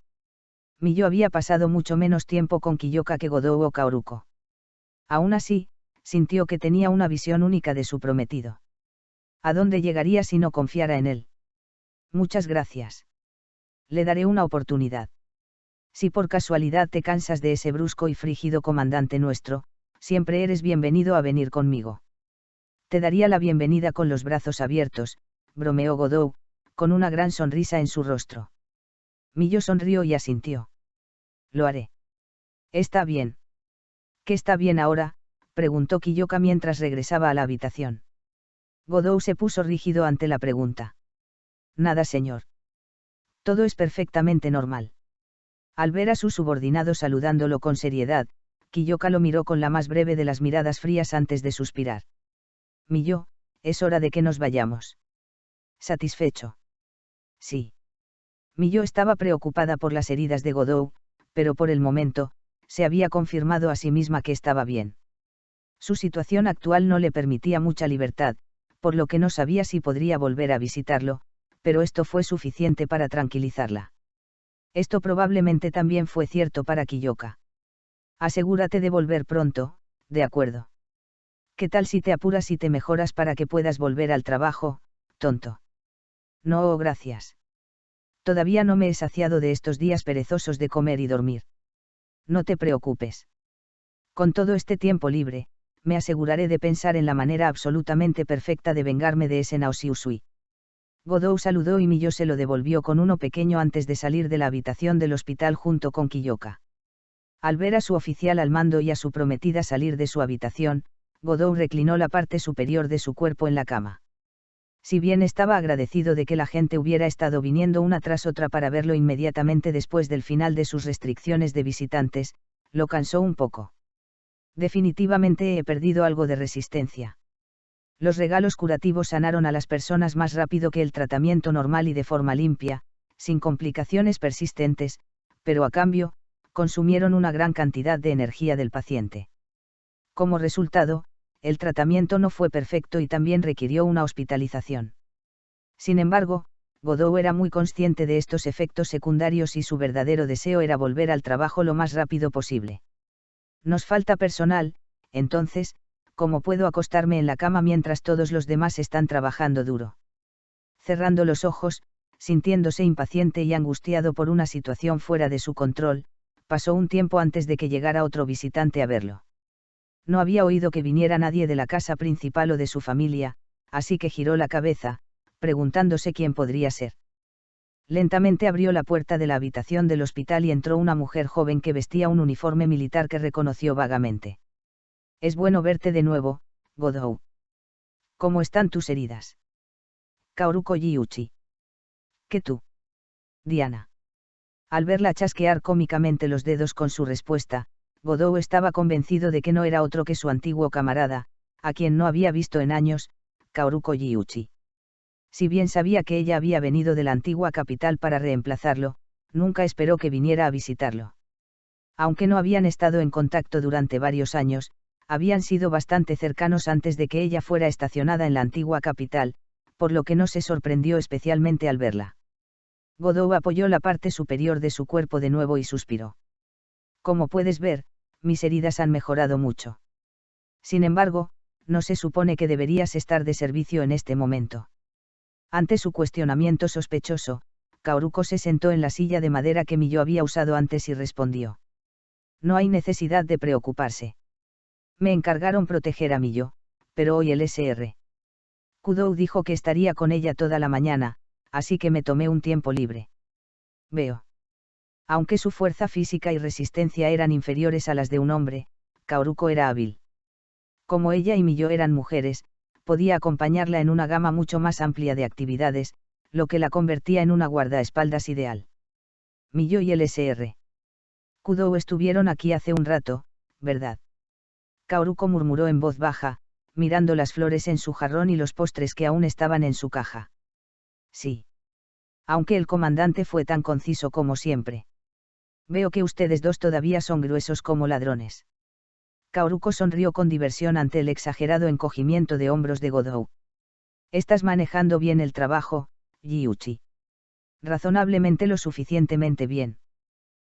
[SPEAKER 1] Millo había pasado mucho menos tiempo con Kiyoka que Godou o Kaoruko. Aún así, sintió que tenía una visión única de su prometido. ¿A dónde llegaría si no confiara en él? Muchas gracias. Le daré una oportunidad. Si por casualidad te cansas de ese brusco y frígido comandante nuestro, siempre eres bienvenido a venir conmigo. Te daría la bienvenida con los brazos abiertos, bromeó Godou, con una gran sonrisa en su rostro. Millo sonrió y asintió. Lo haré. Está bien. ¿Qué está bien ahora?, preguntó Kiyoka mientras regresaba a la habitación. Godou se puso rígido ante la pregunta. Nada, señor. Todo es perfectamente normal. Al ver a su subordinado saludándolo con seriedad, Kiyoka lo miró con la más breve de las miradas frías antes de suspirar. Millo, es hora de que nos vayamos. ¿Satisfecho? Sí. Millo estaba preocupada por las heridas de Godou, pero por el momento, se había confirmado a sí misma que estaba bien. Su situación actual no le permitía mucha libertad, por lo que no sabía si podría volver a visitarlo, pero esto fue suficiente para tranquilizarla. Esto probablemente también fue cierto para Kiyoka. Asegúrate de volver pronto, de acuerdo. ¿Qué tal si te apuras y te mejoras para que puedas volver al trabajo, tonto? No, gracias. Todavía no me he saciado de estos días perezosos de comer y dormir. No te preocupes. Con todo este tiempo libre, me aseguraré de pensar en la manera absolutamente perfecta de vengarme de ese Naoshi Usui. Godou saludó y Millo se lo devolvió con uno pequeño antes de salir de la habitación del hospital junto con Kiyoka. Al ver a su oficial al mando y a su prometida salir de su habitación, Godou reclinó la parte superior de su cuerpo en la cama. Si bien estaba agradecido de que la gente hubiera estado viniendo una tras otra para verlo inmediatamente después del final de sus restricciones de visitantes, lo cansó un poco. Definitivamente he perdido algo de resistencia. Los regalos curativos sanaron a las personas más rápido que el tratamiento normal y de forma limpia, sin complicaciones persistentes, pero a cambio, consumieron una gran cantidad de energía del paciente. Como resultado, el tratamiento no fue perfecto y también requirió una hospitalización. Sin embargo, Godou era muy consciente de estos efectos secundarios y su verdadero deseo era volver al trabajo lo más rápido posible. Nos falta personal, entonces, ¿cómo puedo acostarme en la cama mientras todos los demás están trabajando duro? Cerrando los ojos, sintiéndose impaciente y angustiado por una situación fuera de su control, pasó un tiempo antes de que llegara otro visitante a verlo. No había oído que viniera nadie de la casa principal o de su familia, así que giró la cabeza, preguntándose quién podría ser. Lentamente abrió la puerta de la habitación del hospital y entró una mujer joven que vestía un uniforme militar que reconoció vagamente. Es bueno verte de nuevo, Godou. ¿Cómo están tus heridas? Kaoruko Yiuchi. ¿Qué tú? Diana. Al verla chasquear cómicamente los dedos con su respuesta, Godou estaba convencido de que no era otro que su antiguo camarada, a quien no había visto en años, Kaoruko Yiuchi. Si bien sabía que ella había venido de la antigua capital para reemplazarlo, nunca esperó que viniera a visitarlo. Aunque no habían estado en contacto durante varios años, habían sido bastante cercanos antes de que ella fuera estacionada en la antigua capital, por lo que no se sorprendió especialmente al verla. Godou apoyó la parte superior de su cuerpo de nuevo y suspiró. Como puedes ver, mis heridas han mejorado mucho. Sin embargo, no se supone que deberías estar de servicio en este momento. Ante su cuestionamiento sospechoso, Kaoruko se sentó en la silla de madera que Millo había usado antes y respondió. No hay necesidad de preocuparse. Me encargaron proteger a Millo, pero hoy el Sr. Kudou dijo que estaría con ella toda la mañana, así que me tomé un tiempo libre. Veo. Aunque su fuerza física y resistencia eran inferiores a las de un hombre, Kaoruko era hábil. Como ella y Millo eran mujeres, podía acompañarla en una gama mucho más amplia de actividades, lo que la convertía en una guardaespaldas ideal. Millo y el Sr. Kudou estuvieron aquí hace un rato, ¿verdad? Kaoruko murmuró en voz baja, mirando las flores en su jarrón y los postres que aún estaban en su caja. Sí. Aunque el comandante fue tan conciso como siempre. Veo que ustedes dos todavía son gruesos como ladrones. Kaoruko sonrió con diversión ante el exagerado encogimiento de hombros de Godou. Estás manejando bien el trabajo, Gyuchi. Razonablemente lo suficientemente bien.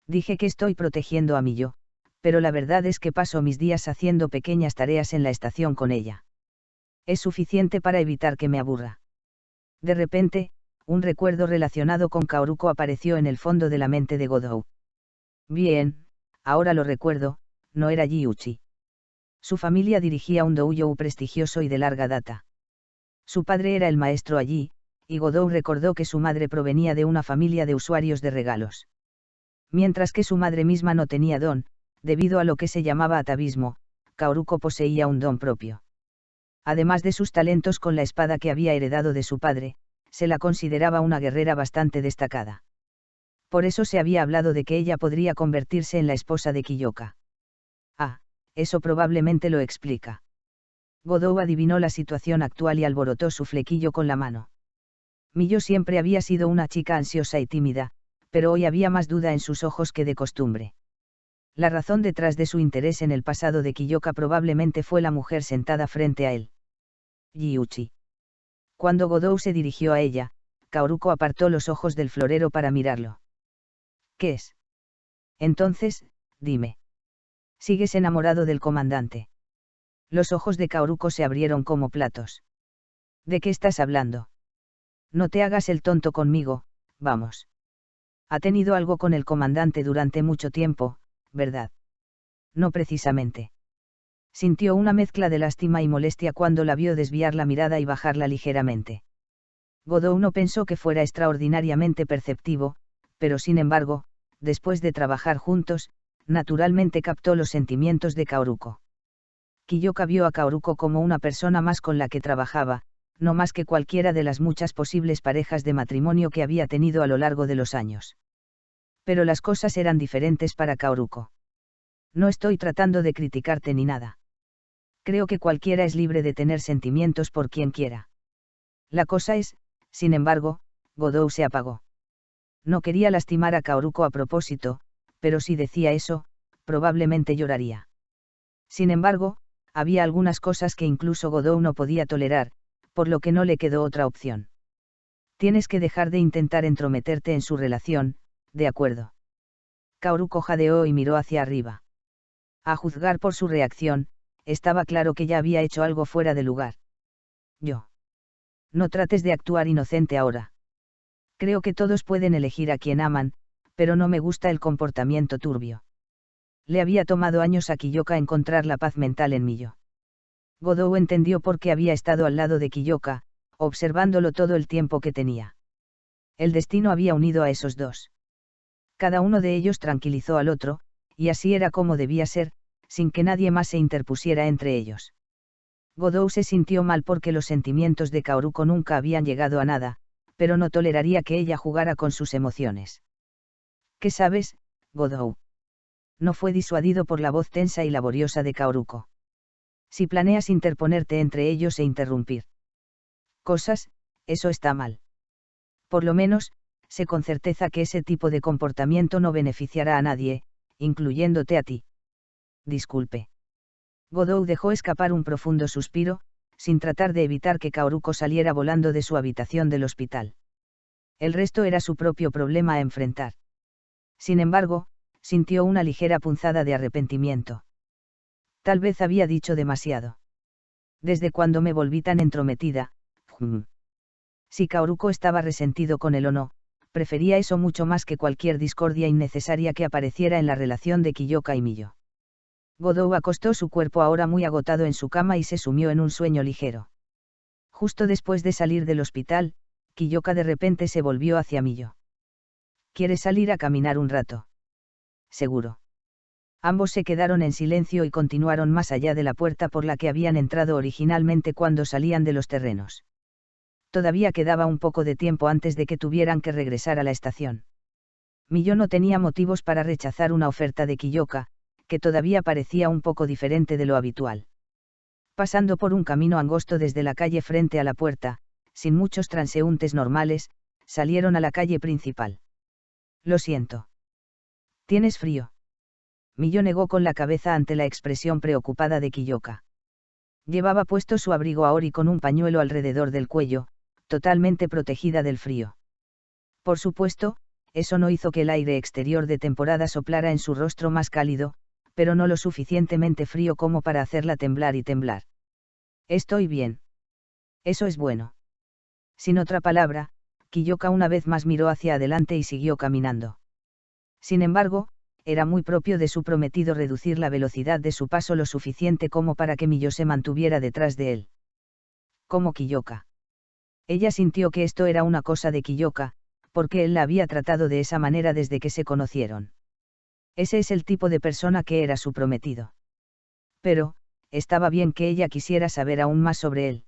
[SPEAKER 1] Dije que estoy protegiendo a Miyo, pero la verdad es que paso mis días haciendo pequeñas tareas en la estación con ella. Es suficiente para evitar que me aburra. De repente, un recuerdo relacionado con Kaoruko apareció en el fondo de la mente de Godou. Bien, ahora lo recuerdo, no era Gyuchi. Su familia dirigía un doujou prestigioso y de larga data. Su padre era el maestro allí, y Godou recordó que su madre provenía de una familia de usuarios de regalos. Mientras que su madre misma no tenía don, debido a lo que se llamaba atavismo, Kaoruko poseía un don propio. Además de sus talentos con la espada que había heredado de su padre, se la consideraba una guerrera bastante destacada. Por eso se había hablado de que ella podría convertirse en la esposa de Kiyoka. Ah, eso probablemente lo explica. Godou adivinó la situación actual y alborotó su flequillo con la mano. Miyo siempre había sido una chica ansiosa y tímida, pero hoy había más duda en sus ojos que de costumbre. La razón detrás de su interés en el pasado de Kiyoka probablemente fue la mujer sentada frente a él. Gyuchi. Cuando Godou se dirigió a ella, Kaoruko apartó los ojos del florero para mirarlo. ¿Qué es? Entonces, dime. ¿Sigues enamorado del comandante? Los ojos de Kaoruko se abrieron como platos. ¿De qué estás hablando? No te hagas el tonto conmigo, vamos. Ha tenido algo con el comandante durante mucho tiempo, ¿verdad? No precisamente. Sintió una mezcla de lástima y molestia cuando la vio desviar la mirada y bajarla ligeramente. Godou no pensó que fuera extraordinariamente perceptivo, pero sin embargo, después de trabajar juntos, naturalmente captó los sentimientos de Kaoruko. Kiyoka vio a Kaoruko como una persona más con la que trabajaba, no más que cualquiera de las muchas posibles parejas de matrimonio que había tenido a lo largo de los años. Pero las cosas eran diferentes para Kaoruko. No estoy tratando de criticarte ni nada. Creo que cualquiera es libre de tener sentimientos por quien quiera. La cosa es, sin embargo, Godou se apagó. No quería lastimar a Kaoruko a propósito, pero si decía eso, probablemente lloraría. Sin embargo, había algunas cosas que incluso Godou no podía tolerar, por lo que no le quedó otra opción. Tienes que dejar de intentar entrometerte en su relación, ¿de acuerdo? Kaoruko jadeó y miró hacia arriba. A juzgar por su reacción, estaba claro que ya había hecho algo fuera de lugar. Yo. No trates de actuar inocente ahora. Creo que todos pueden elegir a quien aman, pero no me gusta el comportamiento turbio. Le había tomado años a Kiyoka encontrar la paz mental en Miyo. Godou entendió por qué había estado al lado de Kiyoka, observándolo todo el tiempo que tenía. El destino había unido a esos dos. Cada uno de ellos tranquilizó al otro, y así era como debía ser, sin que nadie más se interpusiera entre ellos. Godou se sintió mal porque los sentimientos de Kaoruko nunca habían llegado a nada, pero no toleraría que ella jugara con sus emociones. ¿Qué sabes, Godou? No fue disuadido por la voz tensa y laboriosa de Kaoruko. Si planeas interponerte entre ellos e interrumpir cosas, eso está mal. Por lo menos, sé con certeza que ese tipo de comportamiento no beneficiará a nadie, incluyéndote a ti. Disculpe. Godou dejó escapar un profundo suspiro, sin tratar de evitar que Kaoruko saliera volando de su habitación del hospital. El resto era su propio problema a enfrentar. Sin embargo, sintió una ligera punzada de arrepentimiento. Tal vez había dicho demasiado. Desde cuando me volví tan entrometida. Si Kaoruko estaba resentido con él o no, prefería eso mucho más que cualquier discordia innecesaria que apareciera en la relación de Kiyoka y Miyo. Godou acostó su cuerpo ahora muy agotado en su cama y se sumió en un sueño ligero. Justo después de salir del hospital, Kiyoka de repente se volvió hacia Miyo. ¿Quieres salir a caminar un rato? Seguro. Ambos se quedaron en silencio y continuaron más allá de la puerta por la que habían entrado originalmente cuando salían de los terrenos. Todavía quedaba un poco de tiempo antes de que tuvieran que regresar a la estación. Miyo no tenía motivos para rechazar una oferta de Kiyoka, que todavía parecía un poco diferente de lo habitual. Pasando por un camino angosto desde la calle frente a la puerta, sin muchos transeúntes normales, salieron a la calle principal. Lo siento. ¿Tienes frío? Miyo negó con la cabeza ante la expresión preocupada de Kiyoka. Llevaba puesto su abrigo Aori con un pañuelo alrededor del cuello, totalmente protegida del frío. Por supuesto, eso no hizo que el aire exterior de temporada soplara en su rostro más cálido, pero no lo suficientemente frío como para hacerla temblar y temblar. Estoy bien. Eso es bueno. Sin otra palabra, Kiyoka una vez más miró hacia adelante y siguió caminando. Sin embargo, era muy propio de su prometido reducir la velocidad de su paso lo suficiente como para que Miyo se mantuviera detrás de él. Como Kiyoka. Ella sintió que esto era una cosa de Kiyoka, porque él la había tratado de esa manera desde que se conocieron. Ese es el tipo de persona que era su prometido. Pero, estaba bien que ella quisiera saber aún más sobre él.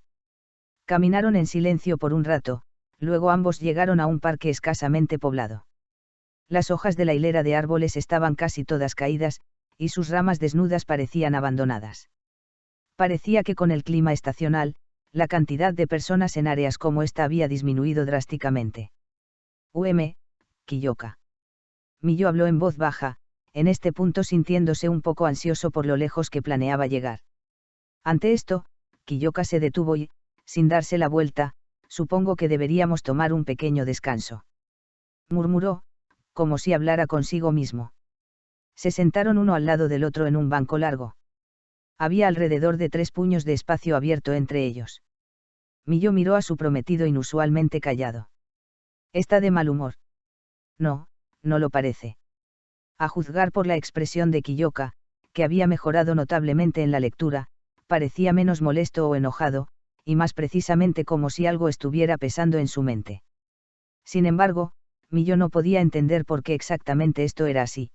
[SPEAKER 1] Caminaron en silencio por un rato, luego ambos llegaron a un parque escasamente poblado. Las hojas de la hilera de árboles estaban casi todas caídas, y sus ramas desnudas parecían abandonadas. Parecía que con el clima estacional, la cantidad de personas en áreas como esta había disminuido drásticamente. Kiyoka. Miyo habló en voz baja, en este punto sintiéndose un poco ansioso por lo lejos que planeaba llegar. Ante esto, Kiyoka se detuvo y, sin darse la vuelta, supongo que deberíamos tomar un pequeño descanso. Murmuró, como si hablara consigo mismo. Se sentaron uno al lado del otro en un banco largo. Había alrededor de 3 puños de espacio abierto entre ellos. Miyo miró a su prometido inusualmente callado. ¿Está de mal humor? No, no lo parece. A juzgar por la expresión de Kiyoka, que había mejorado notablemente en la lectura, parecía menos molesto o enojado, y más precisamente como si algo estuviera pesando en su mente. Sin embargo, Miyo no podía entender por qué exactamente esto era así.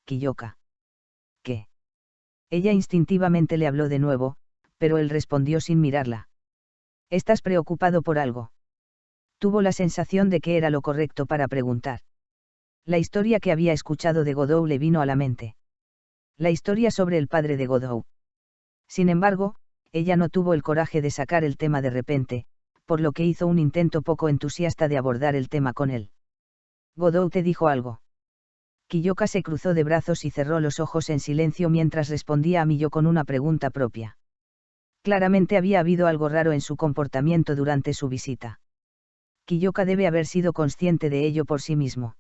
[SPEAKER 1] Kiyoka. ¿Qué? Ella instintivamente le habló de nuevo, pero él respondió sin mirarla. ¿Estás preocupado por algo? Tuvo la sensación de que era lo correcto para preguntar. La historia que había escuchado de Godot le vino a la mente. La historia sobre el padre de Godot. Sin embargo, ella no tuvo el coraje de sacar el tema de repente, por lo que hizo un intento poco entusiasta de abordar el tema con él. ¿Godot te dijo algo? Kiyoka se cruzó de brazos y cerró los ojos en silencio mientras respondía a Miyo con una pregunta propia. Claramente había habido algo raro en su comportamiento durante su visita. Kiyoka debe haber sido consciente de ello por sí mismo.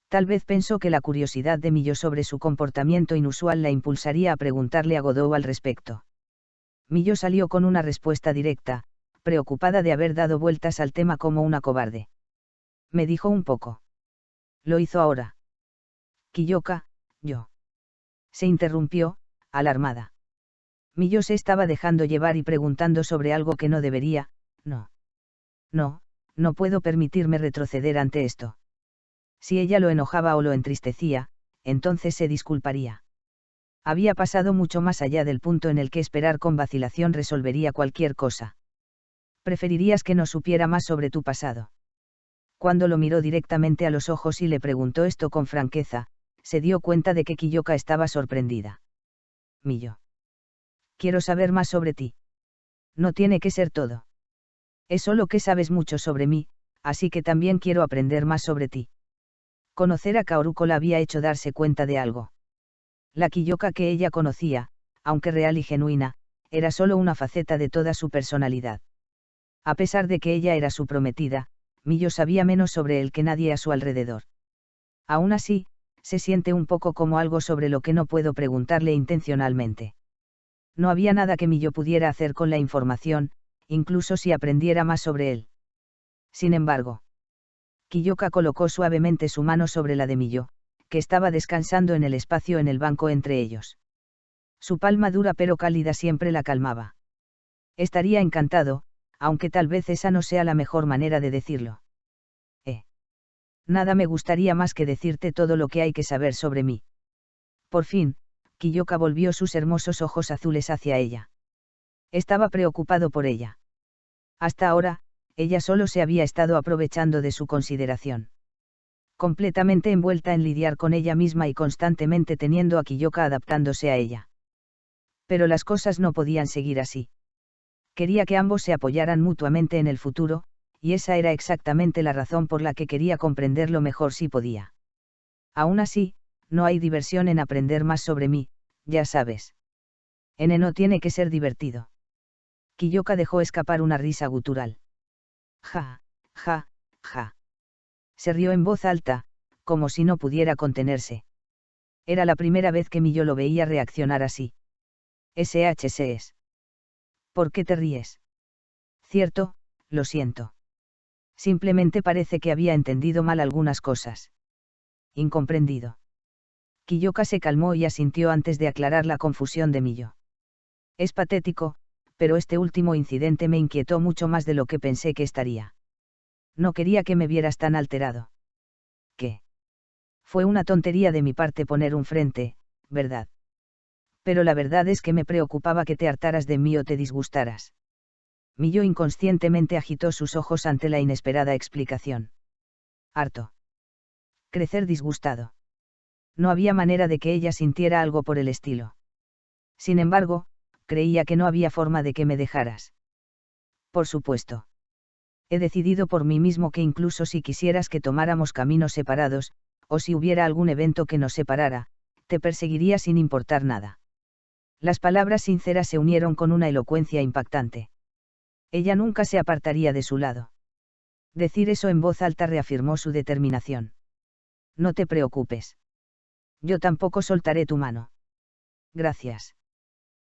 [SPEAKER 1] Tal vez pensó que la curiosidad de Miyo sobre su comportamiento inusual la impulsaría a preguntarle a Godot al respecto. Miyo salió con una respuesta directa, preocupada de haber dado vueltas al tema como una cobarde. Me dijo un poco. Lo hizo ahora. Kiyoka, yo. Se interrumpió, alarmada. Miyo se estaba dejando llevar y preguntando sobre algo que no debería, no. No puedo permitirme retroceder ante esto. Si ella lo enojaba o lo entristecía, entonces se disculparía. Había pasado mucho más allá del punto en el que esperar con vacilación resolvería cualquier cosa. Preferirías que no supiera más sobre tu pasado. Cuando lo miró directamente a los ojos y le preguntó esto con franqueza, se dio cuenta de que Kiyoka estaba sorprendida. Miyo. Quiero saber más sobre ti. No tiene que ser todo. Es solo que sabes mucho sobre mí, así que también quiero aprender más sobre ti. Conocer a Kaoruko la había hecho darse cuenta de algo. La Kiyoka que ella conocía, aunque real y genuina, era solo una faceta de toda su personalidad. A pesar de que ella era su prometida, Miyo sabía menos sobre él que nadie a su alrededor. Aún así, se siente un poco como algo sobre lo que no puedo preguntarle intencionalmente. No había nada que Miyo pudiera hacer con la información, incluso si aprendiera más sobre él. Sin embargo, Kiyoka colocó suavemente su mano sobre la de Miyo, que estaba descansando en el espacio en el banco entre ellos. Su palma dura pero cálida siempre la calmaba. Estaría encantado, aunque tal vez esa no sea la mejor manera de decirlo. Nada me gustaría más que decirte todo lo que hay que saber sobre mí. Por fin, Kiyoka volvió sus hermosos ojos azules hacia ella. Estaba preocupado por ella. Hasta ahora, ella solo se había estado aprovechando de su consideración. completamente envuelta en lidiar con ella misma y constantemente teniendo a Kiyoka adaptándose a ella. Pero las cosas no podían seguir así. Quería que ambos se apoyaran mutuamente en el futuro, y esa era exactamente la razón por la que quería comprenderlo mejor si podía. Aún así, no hay diversión en aprender más sobre mí, ya sabes. No tiene que ser divertido. Kiyoka dejó escapar una risa gutural. Ja, ja, ja. Se rió en voz alta, como si no pudiera contenerse. Era la primera vez que Miyo lo veía reaccionar así. SHS. ¿Por qué te ríes? Cierto, lo siento. Simplemente parece que había entendido mal algunas cosas. Incomprendido. Kiyoka se calmó y asintió antes de aclarar la confusión de Miyo. Es patético, pero este último incidente me inquietó mucho más de lo que pensé que estaría. No quería que me vieras tan alterado. ¿Qué? Fue una tontería de mi parte poner un frente, ¿verdad? Pero la verdad es que me preocupaba que te hartaras de mí o te disgustaras. Miyo inconscientemente agitó sus ojos ante la inesperada explicación. Harto. Crecer disgustado. No había manera de que ella sintiera algo por el estilo. Sin embargo, creía que no había forma de que me dejaras. Por supuesto. He decidido por mí mismo que incluso si quisieras que tomáramos caminos separados, o si hubiera algún evento que nos separara, te perseguiría sin importar nada. Las palabras sinceras se unieron con una elocuencia impactante. Ella nunca se apartaría de su lado. Decir eso en voz alta reafirmó su determinación. No te preocupes. Yo tampoco soltaré tu mano. Gracias.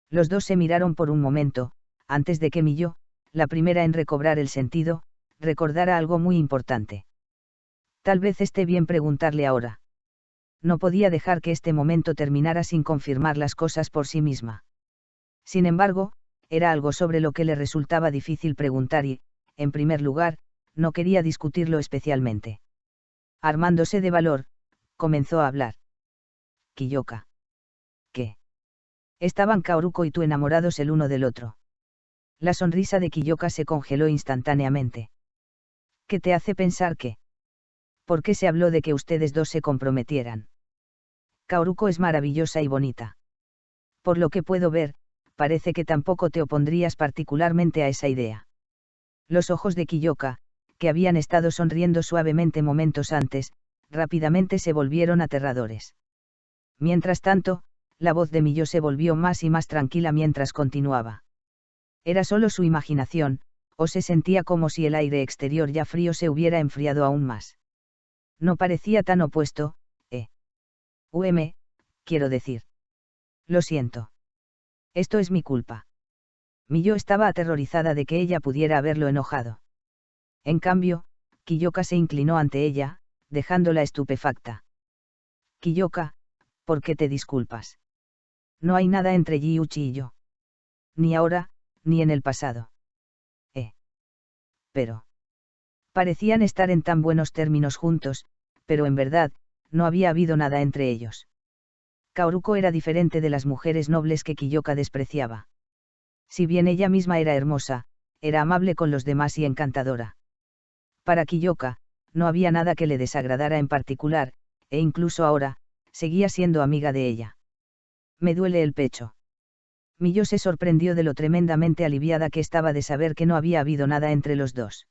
[SPEAKER 1] Los dos se miraron por un momento, antes de que Miyo, la primera en recobrar el sentido, recordara algo muy importante. Tal vez esté bien preguntarle ahora. No podía dejar que este momento terminara sin confirmar las cosas por sí misma. Sin embargo, era algo sobre lo que le resultaba difícil preguntar y, en primer lugar, no quería discutirlo especialmente. Armándose de valor, comenzó a hablar. Kiyoka. ¿Qué? Estaban Kaoruko y tú enamorados el uno del otro. La sonrisa de Kiyoka se congeló instantáneamente. ¿Qué te hace pensar que? ¿Por qué se habló de que ustedes dos se comprometieran? Kaoruko es maravillosa y bonita. Por lo que puedo ver, parece que tampoco te opondrías particularmente a esa idea. Los ojos de Kiyoka, que habían estado sonriendo suavemente momentos antes, rápidamente se volvieron aterradores. Mientras tanto, la voz de Miyo se volvió más y más tranquila mientras continuaba. Era solo su imaginación, o se sentía como si el aire exterior ya frío se hubiera enfriado aún más. No parecía tan opuesto, quiero decir. Lo siento. Esto es mi culpa. Miyo estaba aterrorizada de que ella pudiera haberlo enojado. En cambio, Kiyoka se inclinó ante ella, dejándola estupefacta. Kiyoka, ¿por qué te disculpas? No hay nada entre Ryuichi y yo. Ni ahora, ni en el pasado. Pero. Parecían estar en tan buenos términos juntos, pero en verdad, no había habido nada entre ellos. Kaoruko era diferente de las mujeres nobles que Kiyoka despreciaba. Si bien ella misma era hermosa, era amable con los demás y encantadora. Para Kiyoka, no había nada que le desagradara en particular, e incluso ahora, seguía siendo amiga de ella. Me duele el pecho. Miyo se sorprendió de lo tremendamente aliviada que estaba de saber que no había habido nada entre los dos.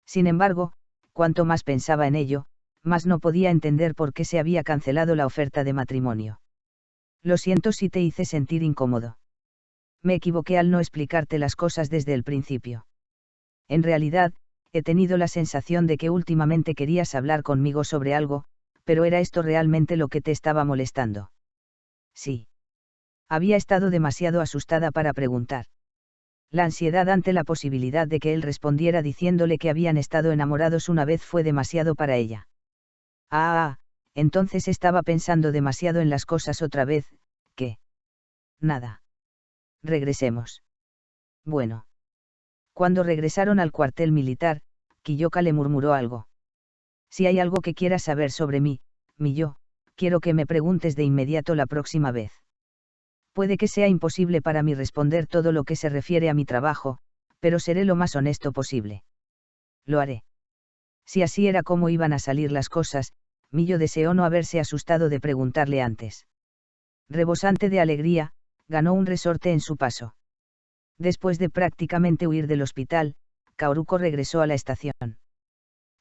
[SPEAKER 1] Sin embargo, cuanto más pensaba en ello, más no podía entender por qué se había cancelado la oferta de matrimonio. Lo siento si te hice sentir incómodo. Me equivoqué al no explicarte las cosas desde el principio. En realidad, he tenido la sensación de que últimamente querías hablar conmigo sobre algo, pero ¿era esto realmente lo que te estaba molestando? Sí. Había estado demasiado asustada para preguntar. La ansiedad ante la posibilidad de que él respondiera diciéndole que habían estado enamorados una vez fue demasiado para ella. Entonces estaba pensando demasiado en las cosas otra vez, ¿qué? Nada. Regresemos. Bueno. Cuando regresaron al cuartel militar, Kiyoka le murmuró algo. Si hay algo que quieras saber sobre mí, Miyo, quiero que me preguntes de inmediato la próxima vez. Puede que sea imposible para mí responder todo lo que se refiere a mi trabajo, pero seré lo más honesto posible. Lo haré. Si así era como iban a salir las cosas, Millo deseó no haberse asustado de preguntarle antes. Rebosante de alegría, ganó un resorte en su paso. Después de prácticamente huir del hospital, Kaoruko regresó a la estación.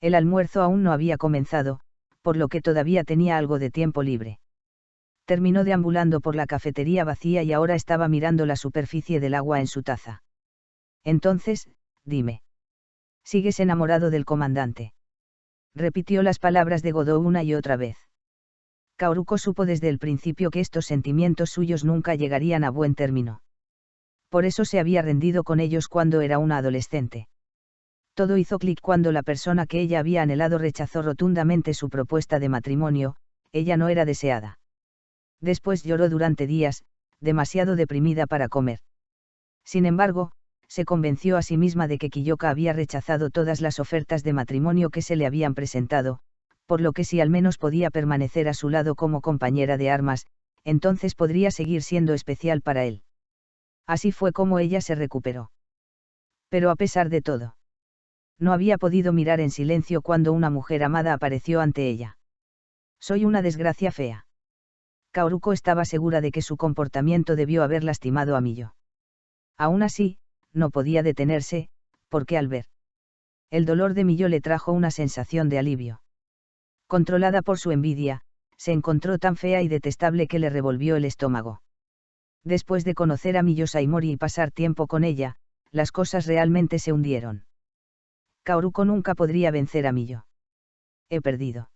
[SPEAKER 1] El almuerzo aún no había comenzado, por lo que todavía tenía algo de tiempo libre. Terminó deambulando por la cafetería vacía y ahora estaba mirando la superficie del agua en su taza. Entonces, dime. ¿Sigues enamorado del comandante? Repitió las palabras de Godot una y otra vez. Kaoruko supo desde el principio que estos sentimientos suyos nunca llegarían a buen término. Por eso se había rendido con ellos cuando era una adolescente. Todo hizo clic cuando la persona que ella había anhelado rechazó rotundamente su propuesta de matrimonio. Ella no era deseada. Después lloró durante días, demasiado deprimida para comer. Sin embargo, se convenció a sí misma de que Kiyoka había rechazado todas las ofertas de matrimonio que se le habían presentado, por lo que si al menos podía permanecer a su lado como compañera de armas, entonces podría seguir siendo especial para él. Así fue como ella se recuperó. Pero a pesar de todo, no había podido mirar en silencio cuando una mujer amada apareció ante ella. Soy una desgracia fea. Kaoruko estaba segura de que su comportamiento debió haber lastimado a Millo. Aún así, no podía detenerse, porque al ver el dolor de Millo le trajo una sensación de alivio. Controlada por su envidia, se encontró tan fea y detestable que le revolvió el estómago. Después de conocer a Millo Saimori y pasar tiempo con ella, las cosas realmente se hundieron. Kaoruko nunca podría vencer a Millo. He perdido.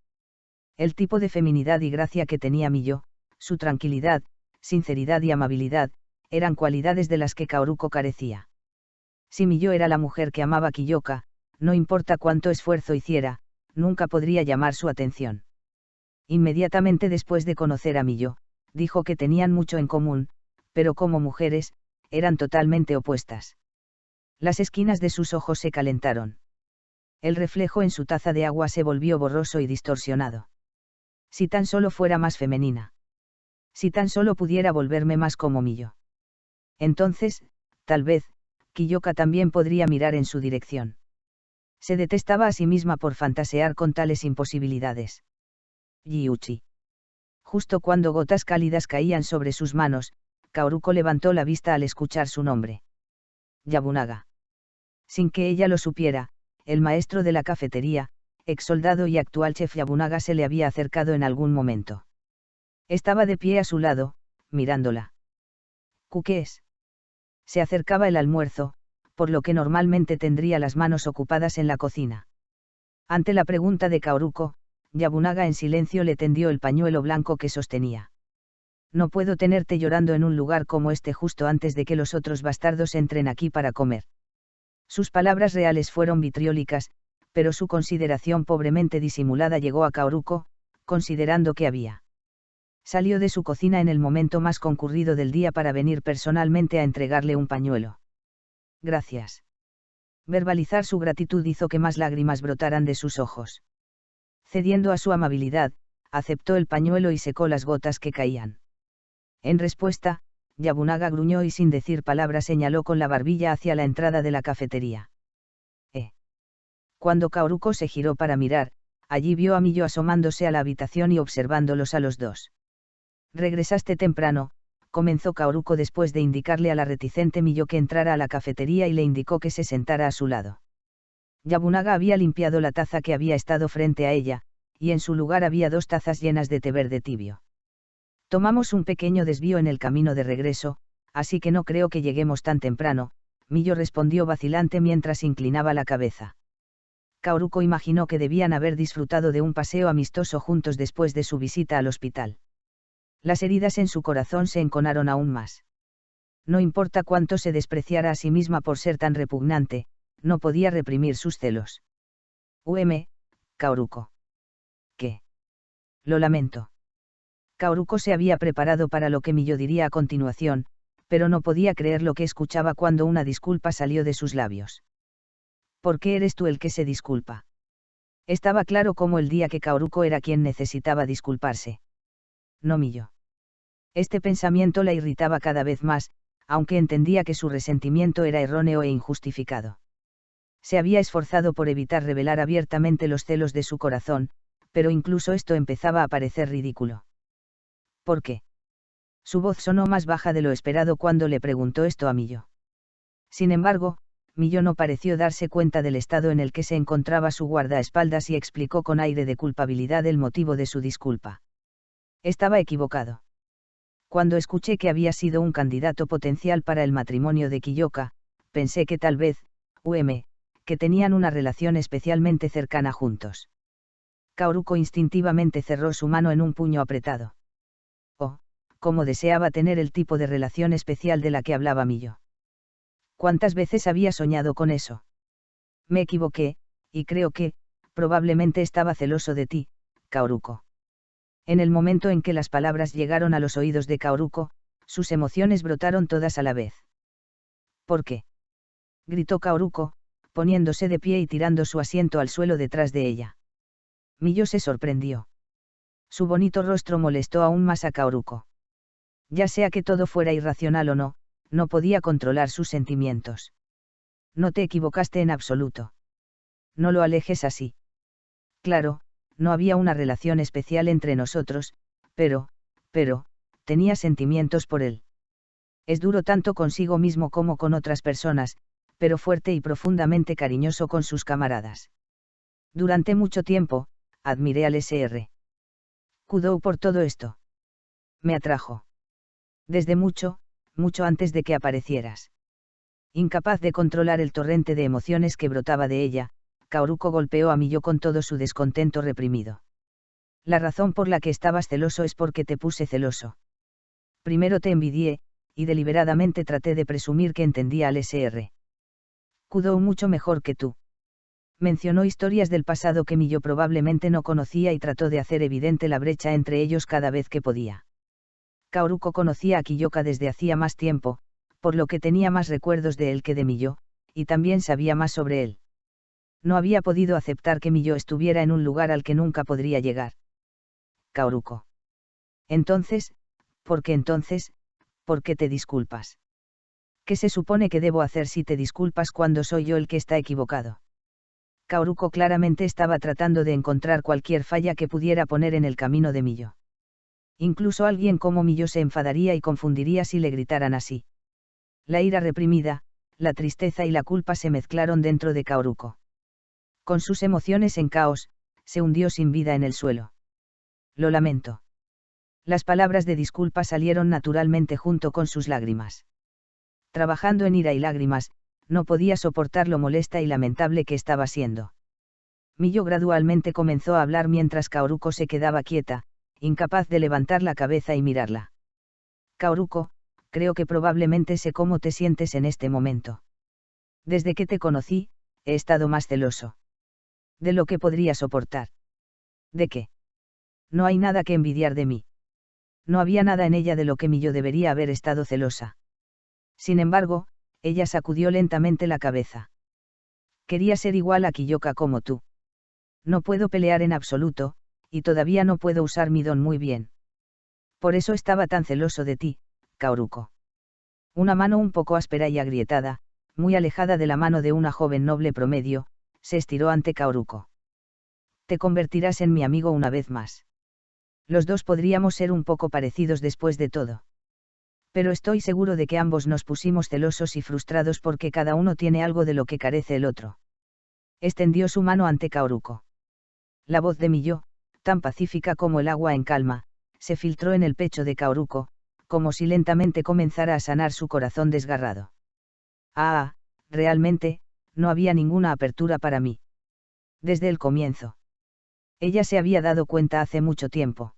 [SPEAKER 1] El tipo de feminidad y gracia que tenía Millo, su tranquilidad, sinceridad y amabilidad, eran cualidades de las que Kaoruko carecía. Si Millo era la mujer que amaba a Kiyoka, no importa cuánto esfuerzo hiciera, nunca podría llamar su atención. Inmediatamente después de conocer a Millo, dijo que tenían mucho en común, pero como mujeres, eran totalmente opuestas. Las esquinas de sus ojos se calentaron. El reflejo en su taza de agua se volvió borroso y distorsionado. Si tan solo fuera más femenina. Si tan solo pudiera volverme más como Millo. Entonces, tal vez, Kiyoka también podría mirar en su dirección. Se detestaba a sí misma por fantasear con tales imposibilidades. Ryuchi. Justo cuando gotas cálidas caían sobre sus manos, Kaoruko levantó la vista al escuchar su nombre. Yabunaga. Sin que ella lo supiera, el maestro de la cafetería, ex soldado y actual chef Yabunaga se le había acercado en algún momento. Estaba de pie a su lado, mirándola. ¿Qué es? Se acercaba el almuerzo, por lo que normalmente tendría las manos ocupadas en la cocina. Ante la pregunta de Kaoruko, Yabunaga en silencio le tendió el pañuelo blanco que sostenía. No puedo tenerte llorando en un lugar como este justo antes de que los otros bastardos entren aquí para comer. Sus palabras reales fueron vitriólicas, pero su consideración pobremente disimulada llegó a Kaoruko, considerando que había. Salió de su cocina en el momento más concurrido del día para venir personalmente a entregarle un pañuelo. Gracias. Verbalizar su gratitud hizo que más lágrimas brotaran de sus ojos. Cediendo a su amabilidad, aceptó el pañuelo y secó las gotas que caían. En respuesta, Yabunaga gruñó y sin decir palabra señaló con la barbilla hacia la entrada de la cafetería. Cuando Kaoruko se giró para mirar, allí vio a Millo asomándose a la habitación y observándolos a los dos. Regresaste temprano, comenzó Kaoruko después de indicarle a la reticente Millo que entrara a la cafetería y le indicó que se sentara a su lado. Yabunaga había limpiado la taza que había estado frente a ella, y en su lugar había 2 tazas llenas de té verde tibio. Tomamos un pequeño desvío en el camino de regreso, así que no creo que lleguemos tan temprano, Millo respondió vacilante mientras inclinaba la cabeza. Kaoruko imaginó que debían haber disfrutado de un paseo amistoso juntos después de su visita al hospital. Las heridas en su corazón se enconaron aún más. No importa cuánto se despreciara a sí misma por ser tan repugnante, no podía reprimir sus celos. Kaoruko. ¿Qué? Lo lamento. Kaoruko se había preparado para lo que Millo diría a continuación, pero no podía creer lo que escuchaba cuando una disculpa salió de sus labios. ¿Por qué eres tú el que se disculpa? Estaba claro como el día que Kaoruko era quien necesitaba disculparse. No Millo. Este pensamiento la irritaba cada vez más, aunque entendía que su resentimiento era erróneo e injustificado. Se había esforzado por evitar revelar abiertamente los celos de su corazón, pero incluso esto empezaba a parecer ridículo. ¿Por qué? Su voz sonó más baja de lo esperado cuando le preguntó esto a Millo. Sin embargo, Millo no pareció darse cuenta del estado en el que se encontraba su guardaespaldas y explicó con aire de culpabilidad el motivo de su disculpa. Estaba equivocado. Cuando escuché que había sido un candidato potencial para el matrimonio de Kiyoka, pensé que tal vez, que tenían una relación especialmente cercana juntos. Kaoruko instintivamente cerró su mano en un puño apretado. Oh, cómo deseaba tener el tipo de relación especial de la que hablaba Millo. ¿Cuántas veces había soñado con eso? Me equivoqué, y creo que, probablemente estaba celoso de ti, Kaoruko. En el momento en que las palabras llegaron a los oídos de Kaoruko, sus emociones brotaron todas a la vez. ¿Por qué? Gritó Kaoruko, poniéndose de pie y tirando su asiento al suelo detrás de ella. Millo se sorprendió. Su bonito rostro molestó aún más a Kaoruko. Ya sea que todo fuera irracional o no, no podía controlar sus sentimientos. No te equivocaste en absoluto. No lo alejes así. Claro, no había una relación especial entre nosotros, pero, tenía sentimientos por él. Es duro tanto consigo mismo como con otras personas, pero fuerte y profundamente cariñoso con sus camaradas. Durante mucho tiempo, admiré al Sr. Kudou por todo esto. Me atrajo. Desde mucho antes de que aparecieras. Incapaz de controlar el torrente de emociones que brotaba de ella, Kaoruko golpeó a Millo con todo su descontento reprimido. La razón por la que estabas celoso es porque te puse celoso. Primero te envidié, y deliberadamente traté de presumir que entendía al Sr. Kudou mucho mejor que tú. Mencionó historias del pasado que Millo probablemente no conocía y trató de hacer evidente la brecha entre ellos cada vez que podía. Kaoruko conocía a Kiyoka desde hacía más tiempo, por lo que tenía más recuerdos de él que de Millo, y también sabía más sobre él. No había podido aceptar que Millo estuviera en un lugar al que nunca podría llegar. Kaoruko. Entonces, ¿por qué te disculpas? ¿Qué se supone que debo hacer si te disculpas cuando soy yo el que está equivocado? Kaoruko claramente estaba tratando de encontrar cualquier falla que pudiera poner en el camino de Millo. Incluso alguien como Millo se enfadaría y confundiría si le gritaran así. La ira reprimida, la tristeza y la culpa se mezclaron dentro de Kaoruko. Con sus emociones en caos, se hundió sin vida en el suelo. Lo lamento. Las palabras de disculpa salieron naturalmente junto con sus lágrimas. Trabajando en ira y lágrimas, no podía soportar lo molesta y lamentable que estaba siendo. Millo gradualmente comenzó a hablar mientras Kaoruko se quedaba quieta, incapaz de levantar la cabeza y mirarla. Kaoruko, creo que probablemente sé cómo te sientes en este momento. Desde que te conocí, he estado más celoso. De lo que podría soportar. ¿De qué? No hay nada que envidiar de mí. No había nada en ella de lo que Millo debería haber estado celosa. Sin embargo, ella sacudió lentamente la cabeza. Quería ser igual a Kiyoka como tú. No puedo pelear en absoluto, y todavía no puedo usar mi don muy bien. Por eso estaba tan celoso de ti, Kaoruko. Una mano un poco áspera y agrietada, muy alejada de la mano de una joven noble promedio, se estiró ante Kaoruko. Te convertirás en mi amigo una vez más. Los dos podríamos ser un poco parecidos después de todo. Pero estoy seguro de que ambos nos pusimos celosos y frustrados porque cada uno tiene algo de lo que carece el otro. Extendió su mano ante Kaoruko. La voz de Millo, tan pacífica como el agua en calma, se filtró en el pecho de Kaoruko, como si lentamente comenzara a sanar su corazón desgarrado. Realmente, no había ninguna apertura para mí. Desde el comienzo. Ella se había dado cuenta hace mucho tiempo.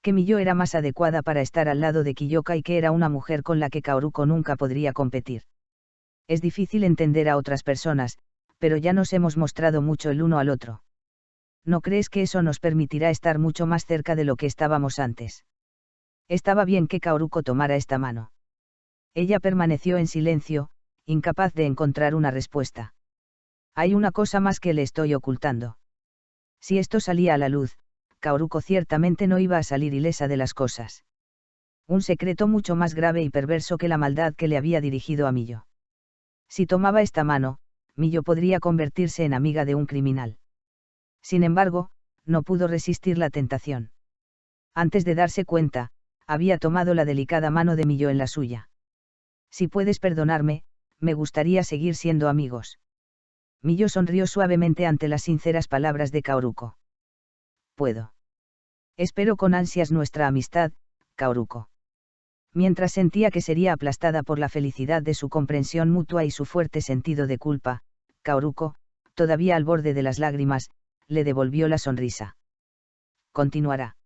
[SPEAKER 1] Que Millo era más adecuada para estar al lado de Kiyoka y que era una mujer con la que Kaoruko nunca podría competir. Es difícil entender a otras personas, pero ya nos hemos mostrado mucho el uno al otro. ¿No crees que eso nos permitirá estar mucho más cerca de lo que estábamos antes? Estaba bien que Kaoruko tomara esta mano. Ella permaneció en silencio, incapaz de encontrar una respuesta. Hay una cosa más que le estoy ocultando. Si esto salía a la luz, Kaoruko ciertamente no iba a salir ilesa de las cosas. Un secreto mucho más grave y perverso que la maldad que le había dirigido a Millo. Si tomaba esta mano, Miyo podría convertirse en amiga de un criminal. Sin embargo, no pudo resistir la tentación. Antes de darse cuenta, había tomado la delicada mano de Miyo en la suya. Si puedes perdonarme, me gustaría seguir siendo amigos. Miyo sonrió suavemente ante las sinceras palabras de Kaoruko. Puedo. Espero con ansias nuestra amistad, Kaoruko. Mientras sentía que sería aplastada por la felicidad de su comprensión mutua y su fuerte sentido de culpa, Kaoruko, todavía al borde de las lágrimas, le devolvió la sonrisa. Continuará.